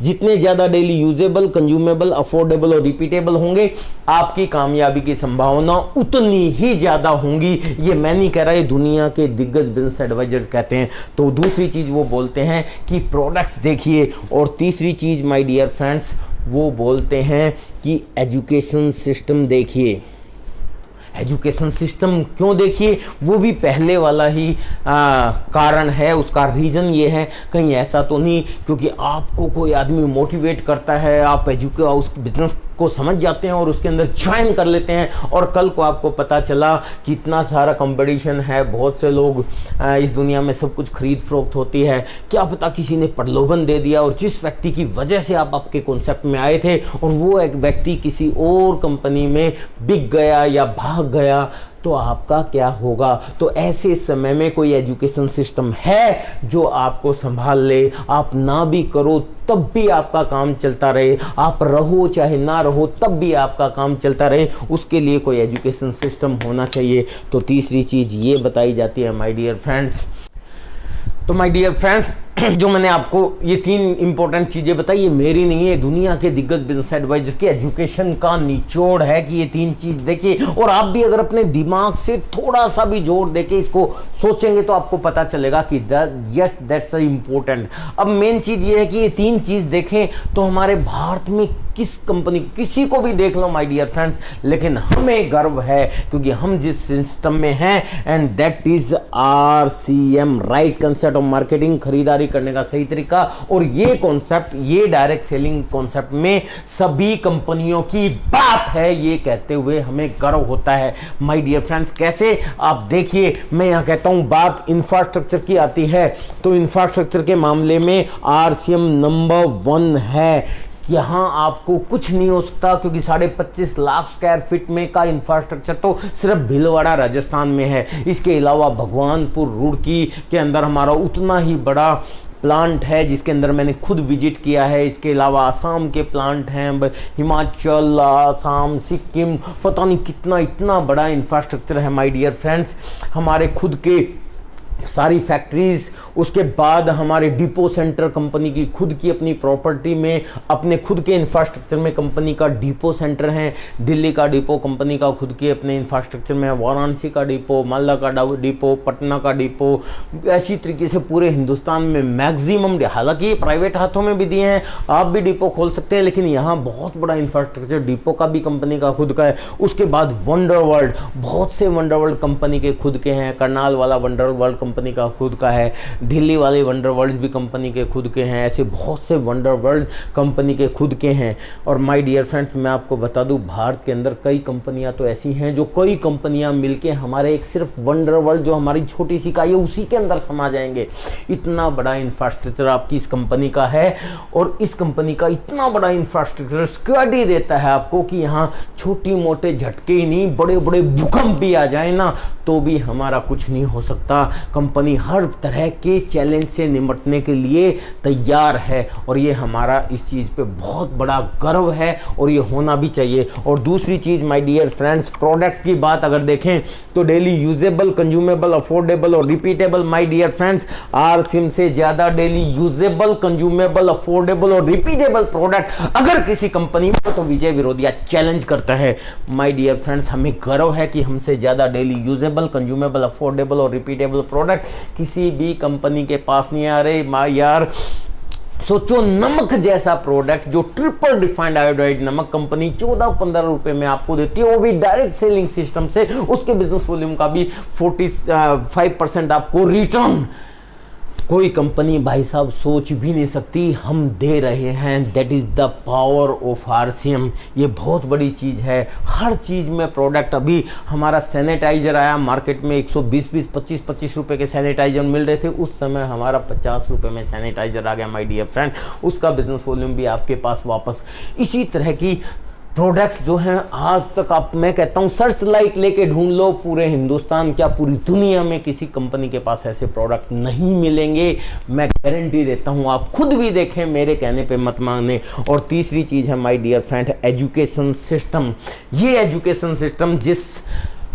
B: जितने ज़्यादा डेली यूजेबल, कंज्यूमेबल, अफोर्डेबल और रिपीटेबल होंगे, आपकी कामयाबी की संभावना उतनी ही ज़्यादा होंगी। ये मैं नहीं कह रहा, ये दुनिया के दिग्गज बिजनेस एडवाइजर्स कहते हैं। तो दूसरी चीज़ वो बोलते हैं कि प्रोडक्ट्स देखिए, और तीसरी चीज़ माय डियर फ्रेंड्स वो बोलते हैं कि एजुकेशन सिस्टम देखिए। एजुकेशन सिस्टम क्यों देखिए? वो भी पहले वाला ही कारण है। उसका रीज़न ये है, कहीं ऐसा तो नहीं क्योंकि आपको कोई आदमी मोटिवेट करता है, आप उस बिजनेस को समझ जाते हैं और उसके अंदर ज्वाइन कर लेते हैं, और कल को आपको पता चला कि इतना सारा कंपटीशन है, बहुत से लोग इस दुनिया में सब कुछ खरीद फरोख्त होती है, क्या पता किसी ने प्रलोभन दे दिया और जिस व्यक्ति की वजह से आप आपके कॉन्सेप्ट में आए थे और वो एक व्यक्ति किसी और कंपनी में बिक गया या भाग गया, तो आपका क्या होगा? तो ऐसे समय में कोई एजुकेशन सिस्टम है जो आपको संभाल ले। आप ना भी करो तब भी आपका काम चलता रहे, आप रहो चाहे ना रहो तब भी आपका काम चलता रहे, उसके लिए कोई एजुकेशन सिस्टम होना चाहिए। तो तीसरी चीज़ ये बताई जाती है माय डियर फ्रेंड्स। तो माय डियर फ्रेंड्स, जो मैंने आपको ये 3 इंपॉर्टेंट चीज़ें बताई, ये मेरी नहीं है, दुनिया के दिग्गज बिजनेस एडवाइजर्स के एजुकेशन का निचोड़ है कि ये 3 चीज़ देखिए। और आप भी अगर अपने दिमाग से थोड़ा सा भी जोर देके इसको सोचेंगे तो आपको पता चलेगा कि यस दैट्स इम्पोर्टेंट। अब मेन चीज़ ये है कि ये 3 चीज़ देखें तो हमारे भारत में किस कंपनी, किसी को भी देख लो माय डियर फ्रेंड्स, लेकिन हमें गर्व है क्योंकि हम जिस सिस्टम में हैं, and that is RCM, right concept of marketing, खरीदारी करने का सही तरीका। और ये कॉन्सेप्ट, ये डायरेक्ट सेलिंग कॉन्सेप्ट में सभी कंपनियों की बात है, ये कहते हुए हमें गर्व होता है माय डियर फ्रेंड्स। कैसे? आप देखिए, मैं यहाँ कहता हूँ बात इंफ्रास्ट्रक्चर की आती है, तो इंफ्रास्ट्रक्चर के मामले में RCM नंबर 1 है। यहाँ आपको कुछ नहीं हो सकता क्योंकि 25.5 लाख स्क्वायर फीट में का इंफ्रास्ट्रक्चर तो सिर्फ भीलवाड़ा राजस्थान में है। इसके अलावा भगवानपुर रुड़की के अंदर हमारा उतना ही बड़ा प्लांट है जिसके अंदर मैंने खुद विजिट किया है। इसके अलावा आसाम के प्लांट हैं, हिमाचल, आसाम, सिक्किम, पता नहीं कितना, इतना बड़ा इंफ्रास्ट्रक्चर है माय डियर फ्रेंड्स। हमारे खुद के सारी फैक्ट्रीज, उसके बाद हमारे डिपो सेंटर, कंपनी की खुद की अपनी प्रॉपर्टी में अपने खुद के इंफ्रास्ट्रक्चर में कंपनी का डिपो सेंटर है। दिल्ली का डिपो कंपनी का खुद के अपने इंफ्रास्ट्रक्चर में, वाराणसी का डिपो, मालदा का डिपो, पटना का डिपो, ऐसी तरीके से पूरे हिंदुस्तान में मैक्सिमम, हालांकि प्राइवेट हाथों में भी दिए हैं, आप भी डिपो खोल सकते हैं, लेकिन यहाँ बहुत बड़ा इंफ्रास्ट्रक्चर डिपो का भी कंपनी का खुद का है। उसके बाद वंडर वर्ल्ड, बहुत से वंडर वर्ल्ड कंपनी के खुद के हैं। करनाल वाला वंडर वर्ल्ड कंपनी का खुद का है, दिल्ली वाले वंडर वर्ल्ड भी कंपनी के खुद के हैं। ऐसे बहुत से वंडर वर्ल्ड कंपनी के खुद के हैं। और माय डियर फ्रेंड्स, मैं आपको बता दूं, भारत के अंदर कई कंपनियां तो ऐसी हैं जो कई कंपनियां मिलके हमारे एक सिर्फ वंडर वर्ल्ड जो हमारी छोटी सी इकाई है उसी के अंदर समा जाएंगे। इतना बड़ा इंफ्रास्ट्रक्चर आपकी इस कंपनी का है, और इस कंपनी का इतना बड़ा इंफ्रास्ट्रक्चर सिक्योरिटी देता है आपको कि यहाँ छोटी मोटे झटके ही नहीं, बड़े बड़े भूकंप भी आ जाए ना तो भी हमारा कुछ नहीं हो सकता। कंपनी हर तरह के चैलेंज से निपटने के लिए तैयार है और ये हमारा इस चीज़ पे बहुत बड़ा गर्व है और ये होना भी चाहिए। और दूसरी चीज़ माय डियर फ्रेंड्स, प्रोडक्ट की बात अगर देखें तो डेली यूजेबल, कंज्यूमेबल, अफोर्डेबल और repeatable. My dear friends, R C M से ज़्यादा डेली यूजेबल, कंज्यूमेबल, अफोर्डेबल और रिपीटेबल प्रोडक्ट अगर किसी कंपनी में तो विजय विरोधिया चैलेंज करता है। माय डियर फ्रेंड्स, हमें गर्व है कि हमसे ज़्यादा डेली यूजेबल, कंज्यूमेबल, अफोर्डेबल और रिपीटेबल प्रोडक्ट किसी भी कंपनी के पास नहीं आ रहे। माय यार सोचो, नमक जैसा प्रोडक्ट जो ट्रिपल रिफाइंड आयोडाइड नमक कंपनी 14-15 रुपए में आपको देती है, वो भी डायरेक्ट सेलिंग सिस्टम से, उसके बिजनेस वॉल्यूम का भी 45% आपको रिटर्न कोई कंपनी भाई साहब सोच भी नहीं सकती, हम दे रहे हैं। That is the power of RCM. ये बहुत बड़ी चीज़ है। हर चीज़ में प्रोडक्ट, अभी हमारा सैनिटाइज़र आया मार्केट में 120-20, 25-25 रुपये के सैनिटाइज़र मिल रहे थे, उस समय हमारा 50 रुपये में सैनिटाइज़र आ गया माय डियर फ्रेंड। उसका बिजनेस वॉल्यूम भी आपके पास वापस। इसी तरह की प्रोडक्ट्स जो हैं आज तक आप, मैं कहता हूँ सर्च लाइट लेके ढूंढ लो, पूरे हिंदुस्तान क्या पूरी दुनिया में किसी कंपनी के पास ऐसे प्रोडक्ट नहीं मिलेंगे। मैं गारंटी देता हूँ, आप खुद भी देखें, मेरे कहने पे मत माने। और तीसरी चीज़ है my dear friend, education system. ये एजुकेशन सिस्टम जिस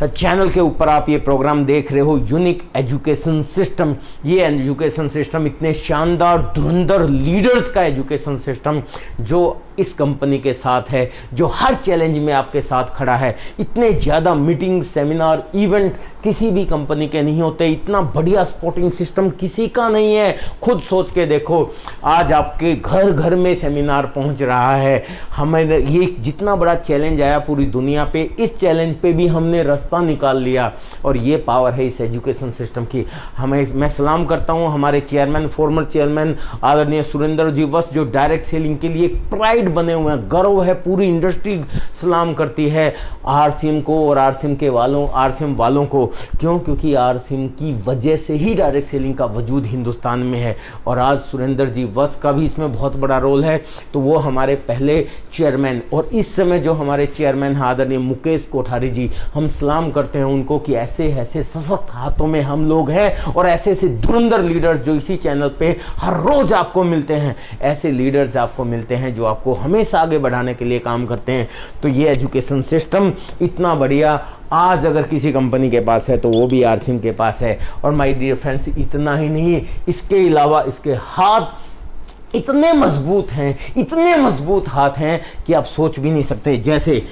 B: चैनल के ऊपर आप ये प्रोग्राम देख रहे हो, यूनिक एजुकेशन सिस्टम, ये एजुकेशन सिस्टम इतने शानदार धुरंधर लीडर्स का एजुकेशन सिस्टम जो इस कंपनी के साथ है, जो हर चैलेंज में आपके साथ खड़ा है। इतने ज़्यादा मीटिंग, सेमिनार, इवेंट किसी भी कंपनी के नहीं होते। इतना बढ़िया सपोर्टिंग सिस्टम किसी का नहीं है। खुद सोच के देखो, आज आपके घर घर में सेमिनार पहुंच रहा है। हमें ये जितना बड़ा चैलेंज आया पूरी दुनिया पे, इस चैलेंज पे भी हमने रास्ता निकाल लिया। और ये पावर है इस एजुकेशन सिस्टम की। मैं सलाम करता हूँ हमारे चेयरमैन, फॉर्मर चेयरमैन आदरणीय सुरेंद्र जी वस्त, जो डायरेक्ट सेलिंग के लिए प्राइड बने हुए हैं। गर्व है, पूरी इंडस्ट्री सलाम करती है आरसीएम को और आरसीएम वालों को। क्यों? क्योंकि आरसीएम की वजह से ही डायरेक्ट सेलिंग का वजूद हिंदुस्तान में है। और आज सुरेंद्र जी वस्त का भी इसमें बहुत बड़ा रोल है। तो वो हमारे पहले चेयरमैन, और इस समय जो हमारे चेयरमैन आदरणीय मुकेश कोठारी जी, हम सलाम करते हैं उनको कि ऐसे ऐसे सशक्त हाथों में हम लोग हैं और ऐसे ऐसे धुरंधर लीडर्स जो इसी चैनल पे हर रोज आपको मिलते हैं, ऐसे लीडर्स आपको मिलते हैं जो आपको हमेशा आगे बढ़ाने के लिए काम करते हैं। तो ये एजुकेशन सिस्टम इतना बढ़िया आज अगर किसी कंपनी के पास है तो वो भी आरसीएम के पास है। और माय डियर फ्रेंड्स, इतना ही नहीं, इसके अलावा इसके हाथ इतने मजबूत हैं, इतने मजबूत हाथ हैं कि आप सोच भी नहीं सकते। जैसे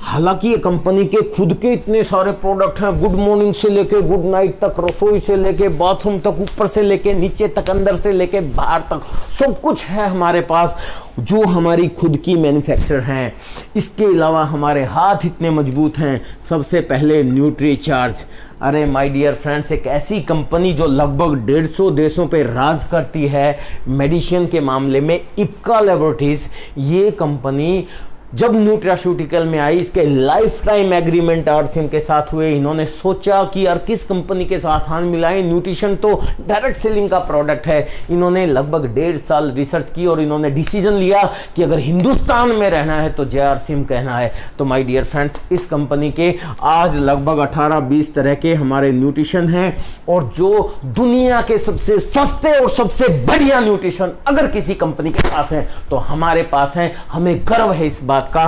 B: हालांकि ये कंपनी के खुद के इतने सारे प्रोडक्ट हैं, गुड मॉर्निंग से लेके गुड नाइट तक, रसोई से लेके बाथरूम तक, ऊपर से लेके नीचे तक, अंदर से लेके बाहर तक, सब कुछ है हमारे पास जो हमारी खुद की मैन्युफैक्चर हैं। इसके अलावा हमारे हाथ इतने मजबूत हैं। सबसे पहले न्यूट्रीचार्ज। अरे माय डियर फ्रेंड्स, एक ऐसी कंपनी जो लगभग 150 देशों पे राज करती है मेडिसिन के मामले में, इप्का लैबोरेटरीज, ये कंपनी जब न्यूट्रास्यूटिकल में आई, इसके लाइफ टाइम एग्रीमेंट आरसीएम के साथ हुए। इन्होंने सोचा कि यार किस कंपनी के साथ हाथ मिलाएं, न्यूट्रिशन तो डायरेक्ट सेलिंग का प्रोडक्ट है। इन्होंने लगभग 1.5 साल रिसर्च की और इन्होंने डिसीजन लिया कि अगर हिंदुस्तान में रहना है तो जय आरसीएम कहना है। तो माय डियर फ्रेंड्स, इस कंपनी के आज लगभग 18-20 तरह के हमारे न्यूट्रिशन हैं, और जो दुनिया के सबसे सस्ते और सबसे बढ़िया न्यूट्रिशन अगर किसी कंपनी के पास है तो हमारे पास है। हमें गर्व है इस बात का।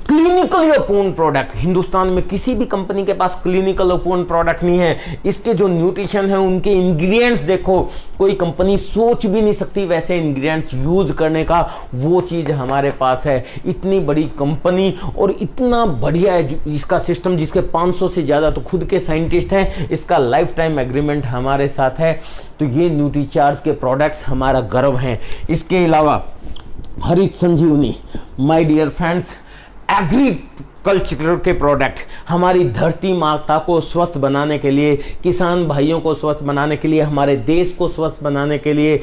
B: क्लिनिकली अप्रूव्ड प्रोडक्ट, हिंदुस्तान में किसी भी कंपनी के पास क्लिनिकल अप्रूव्ड प्रोडक्ट नहीं है। इसके जो न्यूट्रिशन है, उनके इंग्रेडिएंट्स देखो, कोई कंपनी सोच भी नहीं सकती वैसे इंग्रेडिएंट्स यूज करने का, वो चीज हमारे पास है। इतनी बड़ी कंपनी और इतना बढ़िया इसका सिस्टम, जिसके 500 से ज्यादा तो खुद के साइंटिस्ट हैं, इसका लाइफ टाइम एग्रीमेंट हमारे साथ है। तो ये न्यूट्रीचार्ज के प्रोडक्ट्स हमारा गर्व हैं। इसके अलावा हरित संजीवनी, माय डियर फ्रेंड्स, एग्रीकल्चर के प्रोडक्ट हमारी धरती माता को स्वस्थ बनाने के लिए, किसान भाइयों को स्वस्थ बनाने के लिए, हमारे देश को स्वस्थ बनाने के लिए,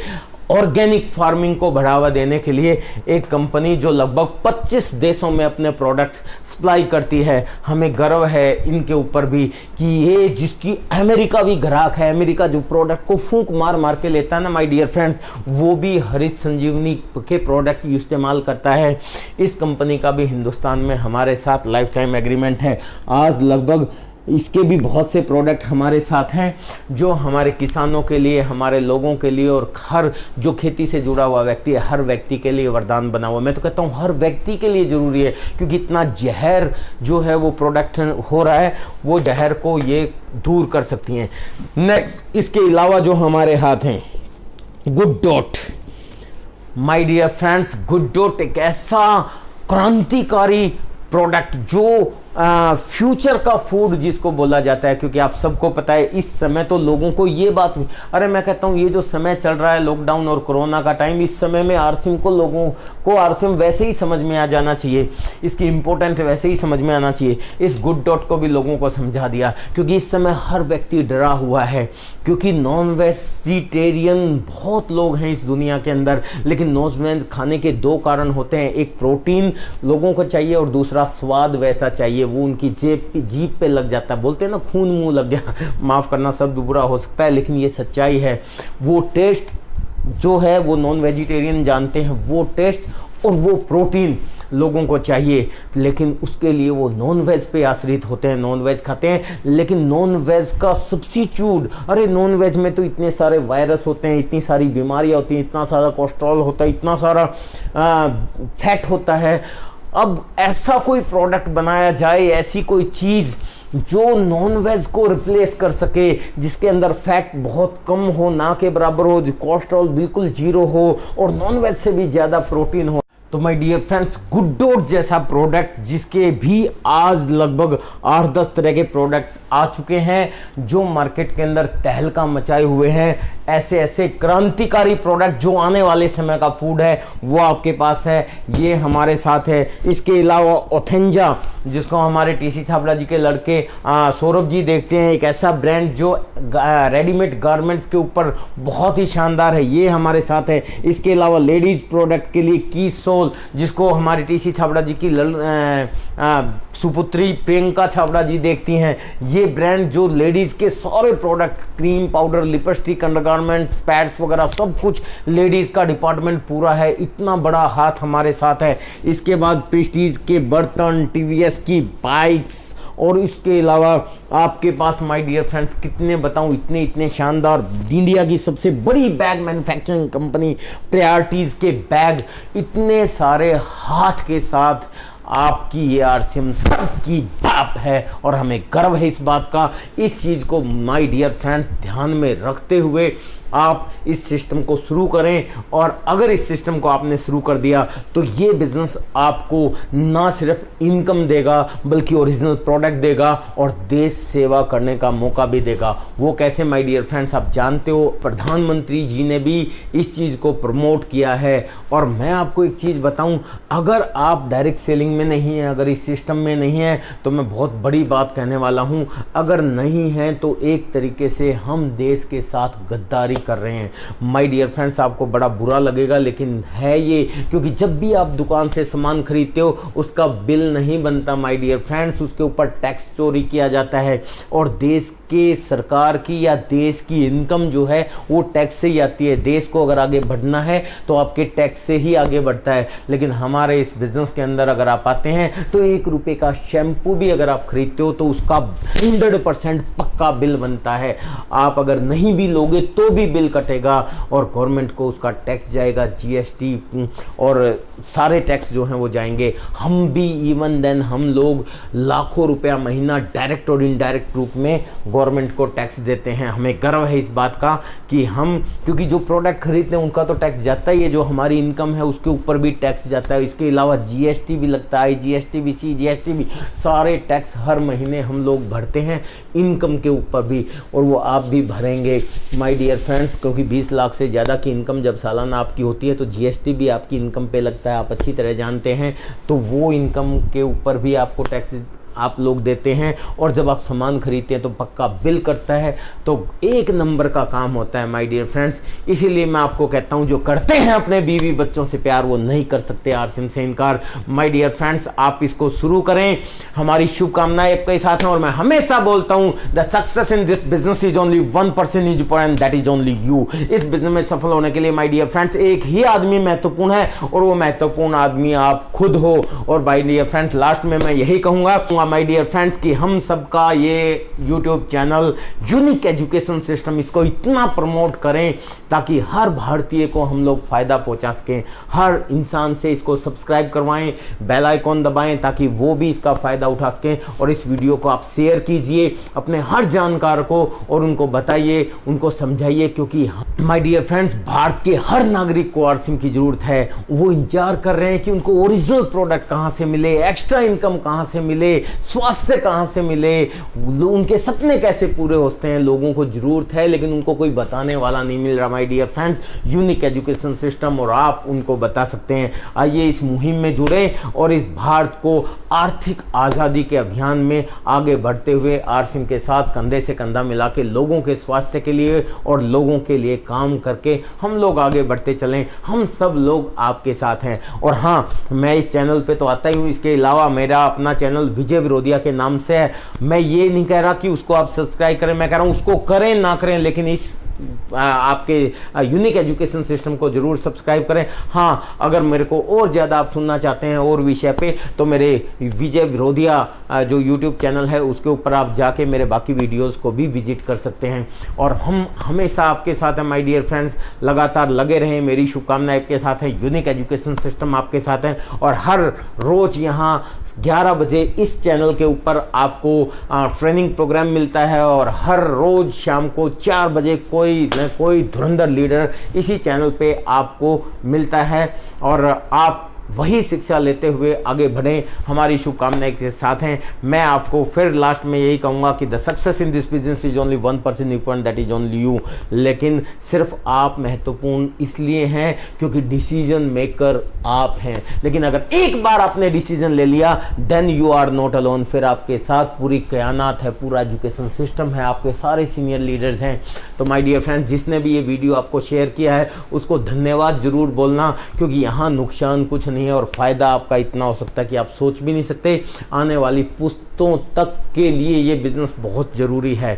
B: ऑर्गेनिक फार्मिंग को बढ़ावा देने के लिए एक कंपनी जो लगभग 25 देशों में अपने प्रोडक्ट सप्लाई करती है। हमें गर्व है इनके ऊपर भी कि ये जिसकी अमेरिका भी ग्राहक है, अमेरिका जो प्रोडक्ट को फूंक मार मार के लेता है ना माय डियर फ्रेंड्स, वो भी हरित संजीवनी के प्रोडक्ट इस्तेमाल करता है। इस कंपनी का भी हिंदुस्तान में हमारे साथ लाइफ टाइम एग्रीमेंट है। आज लगभग इसके भी बहुत से प्रोडक्ट हमारे साथ हैं जो हमारे किसानों के लिए, हमारे लोगों के लिए और हर जो खेती से जुड़ा हुआ व्यक्ति है, हर व्यक्ति के लिए वरदान बना हुआ। मैं तो कहता हूँ हर व्यक्ति के लिए ज़रूरी है, क्योंकि इतना जहर जो है वो प्रोडक्ट हो रहा है, वो जहर को ये दूर कर सकती हैं। नेक्स्ट, इसके अलावा जो हमारे हाथ हैं Good Dot. My dear friends, Good Dot एक ऐसा क्रांतिकारी प्रोडक्ट जो फ्यूचर का फूड जिसको बोला जाता है, क्योंकि आप सबको पता है इस समय तो लोगों को ये बात, अरे मैं कहता हूँ ये जो समय चल रहा है लॉकडाउन और कोरोना का टाइम, इस समय में आरसिम को लोगों को आरसिम वैसे ही समझ में आ जाना चाहिए, इसकी इम्पोर्टेंट वैसे ही समझ में आना चाहिए। इस गुड डॉट को भी लोगों को समझा दिया, क्योंकि इस समय हर व्यक्ति डरा हुआ है, क्योंकि नॉन वेजिटेरियन बहुत लोग हैं इस दुनिया के अंदर, लेकिन नॉन वेज खाने के दो कारण होते हैं, एक प्रोटीन लोगों को चाहिए और दूसरा स्वाद वैसा चाहिए, वो उनकी जीभ पे लग जाता है। बोलते हैं ना खून मुंह लग गया, माफ़ करना शब्द बुरा हो सकता है लेकिन ये सच्चाई है। वो टेस्ट जो है वो नॉन वेजिटेरियन जानते हैं, वो टेस्ट और वो प्रोटीन लोगों को चाहिए, लेकिन उसके लिए वो नॉन वेज पे आश्रित होते हैं, नॉन वेज खाते हैं। लेकिन नॉन वेज का सब्स्टिट्यूट, अरे नॉन वेज में तो इतने सारे वायरस होते हैं, इतनी सारी बीमारियां होती हैं, इतना सारा कोलेस्ट्रॉल होता है, इतना सारा फैट होता है। अब ऐसा कोई प्रोडक्ट बनाया जाए, ऐसी कोई चीज़ जो नॉन वेज को रिप्लेस कर सके, जिसके अंदर फैट बहुत कम हो, ना के बराबर हो, कोलेस्ट्रॉल बिल्कुल जीरो हो और नॉन वेज से भी ज़्यादा प्रोटीन हो। तो my dear friends, Good Dot जैसा प्रोडक्ट, जिसके भी आज लगभग 8-10 तरह के प्रोडक्ट्स आ चुके हैं जो मार्केट के अंदर तहलका मचाए हुए हैं, ऐसे ऐसे क्रांतिकारी प्रोडक्ट जो आने वाले समय का फूड है वो आपके पास है, ये हमारे साथ है। इसके अलावा ओथेंजा, जिसको हमारे टीसी छाबड़ा जी के लड़के सौरभ जी देखते हैं, एक ऐसा ब्रांड जो रेडीमेड गारमेंट्स के ऊपर बहुत ही शानदार है, ये हमारे साथ है। इसके अलावा लेडीज प्रोडक्ट के लिए की सोल, जिसको हमारे टीसी छाबड़ा जी की सुपुत्री प्रियंका छाबड़ा जी देखती हैं, ये ब्रांड जो लेडीज़ के सारे product, cream powder, lipstick, undergarments, pads वगैरह सब कुछ लेडीज़ का डिपार्टमेंट पूरा है, इतना बड़ा हाथ हमारे साथ है। इसके बाद प्रेस्टीज के बर्तन, टीवीएस की बाइक्स, और इसके अलावा आपके पास माय डियर फ्रेंड्स कितने बताऊं, इतने इतने शानदार, इंडिया की सबसे बड़ी बैग मैन्युफैक्चरिंग कंपनी प्रायोरिटीज़ के बैग, इतने सारे हाथ के साथ आपकी ये आरसीएम सबकी बाप है और हमें गर्व है इस बात का। इस चीज़ को माय डियर फ्रेंड्स ध्यान में रखते हुए आप इस सिस्टम को शुरू करें, और अगर इस सिस्टम को आपने शुरू कर दिया तो ये बिजनेस आपको ना सिर्फ इनकम देगा बल्कि ओरिजिनल प्रोडक्ट देगा और देश सेवा करने का मौका भी देगा। वो कैसे माय डियर फ्रेंड्स, आप जानते हो प्रधानमंत्री जी ने भी इस चीज़ को प्रमोट किया है। और मैं आपको एक चीज़ बताऊं, अगर आप डायरेक्ट सेलिंग में नहीं हैं, अगर इस सिस्टम में नहीं हैं, तो मैं बहुत बड़ी बात कहने वाला हूं, अगर नहीं हैं तो एक तरीके से हम देश के साथ गद्दारी कर रहे हैं। माय डियर फ्रेंड्स, आपको बड़ा बुरा लगेगा लेकिन है ये, क्योंकि जब भी आप दुकान से सामान खरीदते हो उसका बिल नहीं बनता माय डियर फ्रेंड्स, उसके ऊपर टैक्स चोरी किया जाता है और देश के सरकार की या देश की इनकम जो है वो टैक्स से ही आती है। देश को अगर आगे बढ़ना है तो आपके टैक्स से ही आगे बढ़ता है। लेकिन हमारे इस बिजनेस के अंदर अगर आप आते हैं तो 1 रुपये का शैम्पू भी अगर आप खरीदते हो तो उसका 100% पक्का बिल बनता है। आप अगर नहीं भी लोगे तो भी बिल कटेगा और गवर्नमेंट को उसका टैक्स जाएगा, जीएसटी और सारे टैक्स जो हैं वो जाएंगे। हम भी इवन देन हम लोग लाखों रुपया महीना डायरेक्ट और इनडायरेक्ट रूप में गवर्नमेंट को टैक्स देते हैं। हमें गर्व है इस बात का कि हम, क्योंकि जो प्रोडक्ट खरीदते हैं उनका तो टैक्स जाता ही है, जो हमारी इनकम है उसके ऊपर भी टैक्स जाता है। इसके अलावा जीएसटी भी लगता है, जीएसटी भी, जीएसटी भी, सारे टैक्स हर महीने हम लोग भरते हैं इनकम के ऊपर भी, और वो आप भी भरेंगे माय डियर फ्रेंड्स, क्योंकि 20 लाख से ज़्यादा की इनकम जब सालाना आपकी होती है तो जीएसटी भी आपकी इनकम पे लगता है, आप अच्छी तरह जानते हैं। तो वो इनकम के ऊपर भी आपको टैक्स आप लोग देते हैं, और जब आप सामान खरीदते हैं तो पक्का बिल करता है। तो एक नंबर का काम होता है माय डियर फ्रेंड्स। इसीलिए मैं आपको कहता हूं, जो करते हैं अपने बीवी बच्चों से प्यार वो नहीं कर सकते आरसीएम से इनकार। माय डियर फ्रेंड्स, आप इसको शुरू करें, हमारी शुभकामनाएं आपके साथ हैं। और मैं हमेशा बोलता हूं, the success in this business is only 1% is important, that is only you. इस बिजनेस में सफल होने के लिए माय डियर फ्रेंड्स एक ही आदमी महत्वपूर्ण है और वो महत्वपूर्ण आदमी आप खुद हो। और माय डियर फ्रेंड्स, लास्ट में मैं यही कहूंगा, माय डियर फ्रेंड्स कि हम सबका ये YouTube channel unique education system इसको इतना प्रमोट करें ताकि हर भारतीय को हम लोग फ़ायदा पहुंचा सकें। हर इंसान से इसको सब्सक्राइब करवाएं, बेल आइकॉन दबाएं ताकि वो भी इसका फ़ायदा उठा सकें। और इस वीडियो को आप शेयर कीजिए अपने हर जानकार को और उनको बताइए, उनको समझाइए, क्योंकि माय डियर फ्रेंड्स भारत के हर नागरिक को आरसिम की ज़रूरत है। वो इंतजार कर रहे हैं कि उनको ओरिजिनल प्रोडक्ट कहाँ से मिले, एक्स्ट्रा इनकम कहाँ से मिले, स्वास्थ्य कहाँ से मिले, उनके सपने कैसे पूरे होते हैं। लोगों को ज़रूरत है लेकिन उनको कोई बताने वाला नहीं मिल रहा। My dear friends unique education system और आप उनको बता सकते हैं। आइए इस मुहिम में जुड़ें और इस भारत को आर्थिक आज़ादी के अभियान में आगे बढ़ते हुए आरसिम के साथ कंधे से कंधा मिला के लोगों के स्वास्थ्य के लिए और लोगों के लिए काम करके हम लोग आगे बढ़ते चलें। हम सब लोग आपके साथ हैं। और हाँ, मैं इस चैनल पे तो आता ही हूँ, इसके अलावा मेरा अपना चैनल विजय विरोधिया के नाम से है। मैं ये नहीं कह रहा कि उसको आप सब्सक्राइब करें, मैं कह रहा हूँ उसको करें ना करें लेकिन इस आपके यूनिक एजुकेशन सिस्टम को जरूर सब्सक्राइब करें। हाँ, अगर मेरे को और ज़्यादा आप सुनना चाहते हैं और विषय पे तो मेरे विजय विरोधिया जो यूट्यूब चैनल है उसके ऊपर आप जाके मेरे बाकी वीडियोस को भी विजिट कर सकते हैं। और हम हमेशा आपके साथ हैं माय डियर फ्रेंड्स, लगातार लगे रहें। मेरी शुभकामनाएं आपके साथ है, यूनिक एजुकेशन सिस्टम आपके साथ है। और हर रोज़ यहाँ 11 बजे इस चैनल के ऊपर आपको ट्रेनिंग प्रोग्राम मिलता है और हर रोज़ शाम को 4 बजे कोई न कोई धुरंधर लीडर इसी चैनल पे आपको मिलता है और आप वही शिक्षा लेते हुए आगे बढ़ें। हमारी शुभकामनाएं के साथ हैं। मैं आपको फिर लास्ट में यही कहूँगा कि the success in this business is only 1% important, that is only you. लेकिन सिर्फ आप महत्वपूर्ण इसलिए हैं क्योंकि डिसीजन मेकर आप हैं। लेकिन अगर एक बार आपने डिसीजन ले लिया then you are not alone. फिर आपके साथ पूरी कायनात है, पूरा एजुकेशन सिस्टम है, आपके सारे सीनियर लीडर्स हैं। तो माय डियर फ्रेंड्स, जिसने भी ये वीडियो आपको शेयर किया है उसको धन्यवाद जरूर बोलना, क्योंकि यहाँ नुकसान कुछ नहीं है और फ़ायदा आपका इतना हो सकता है कि आप सोच भी नहीं सकते। आने वाली पुश्तों तक के लिए ये बिज़नेस बहुत ज़रूरी है।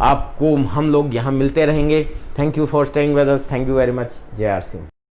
B: आपको हम लोग यहाँ मिलते रहेंगे। Thank you for staying with us. Thank you very much. जय आरसिम।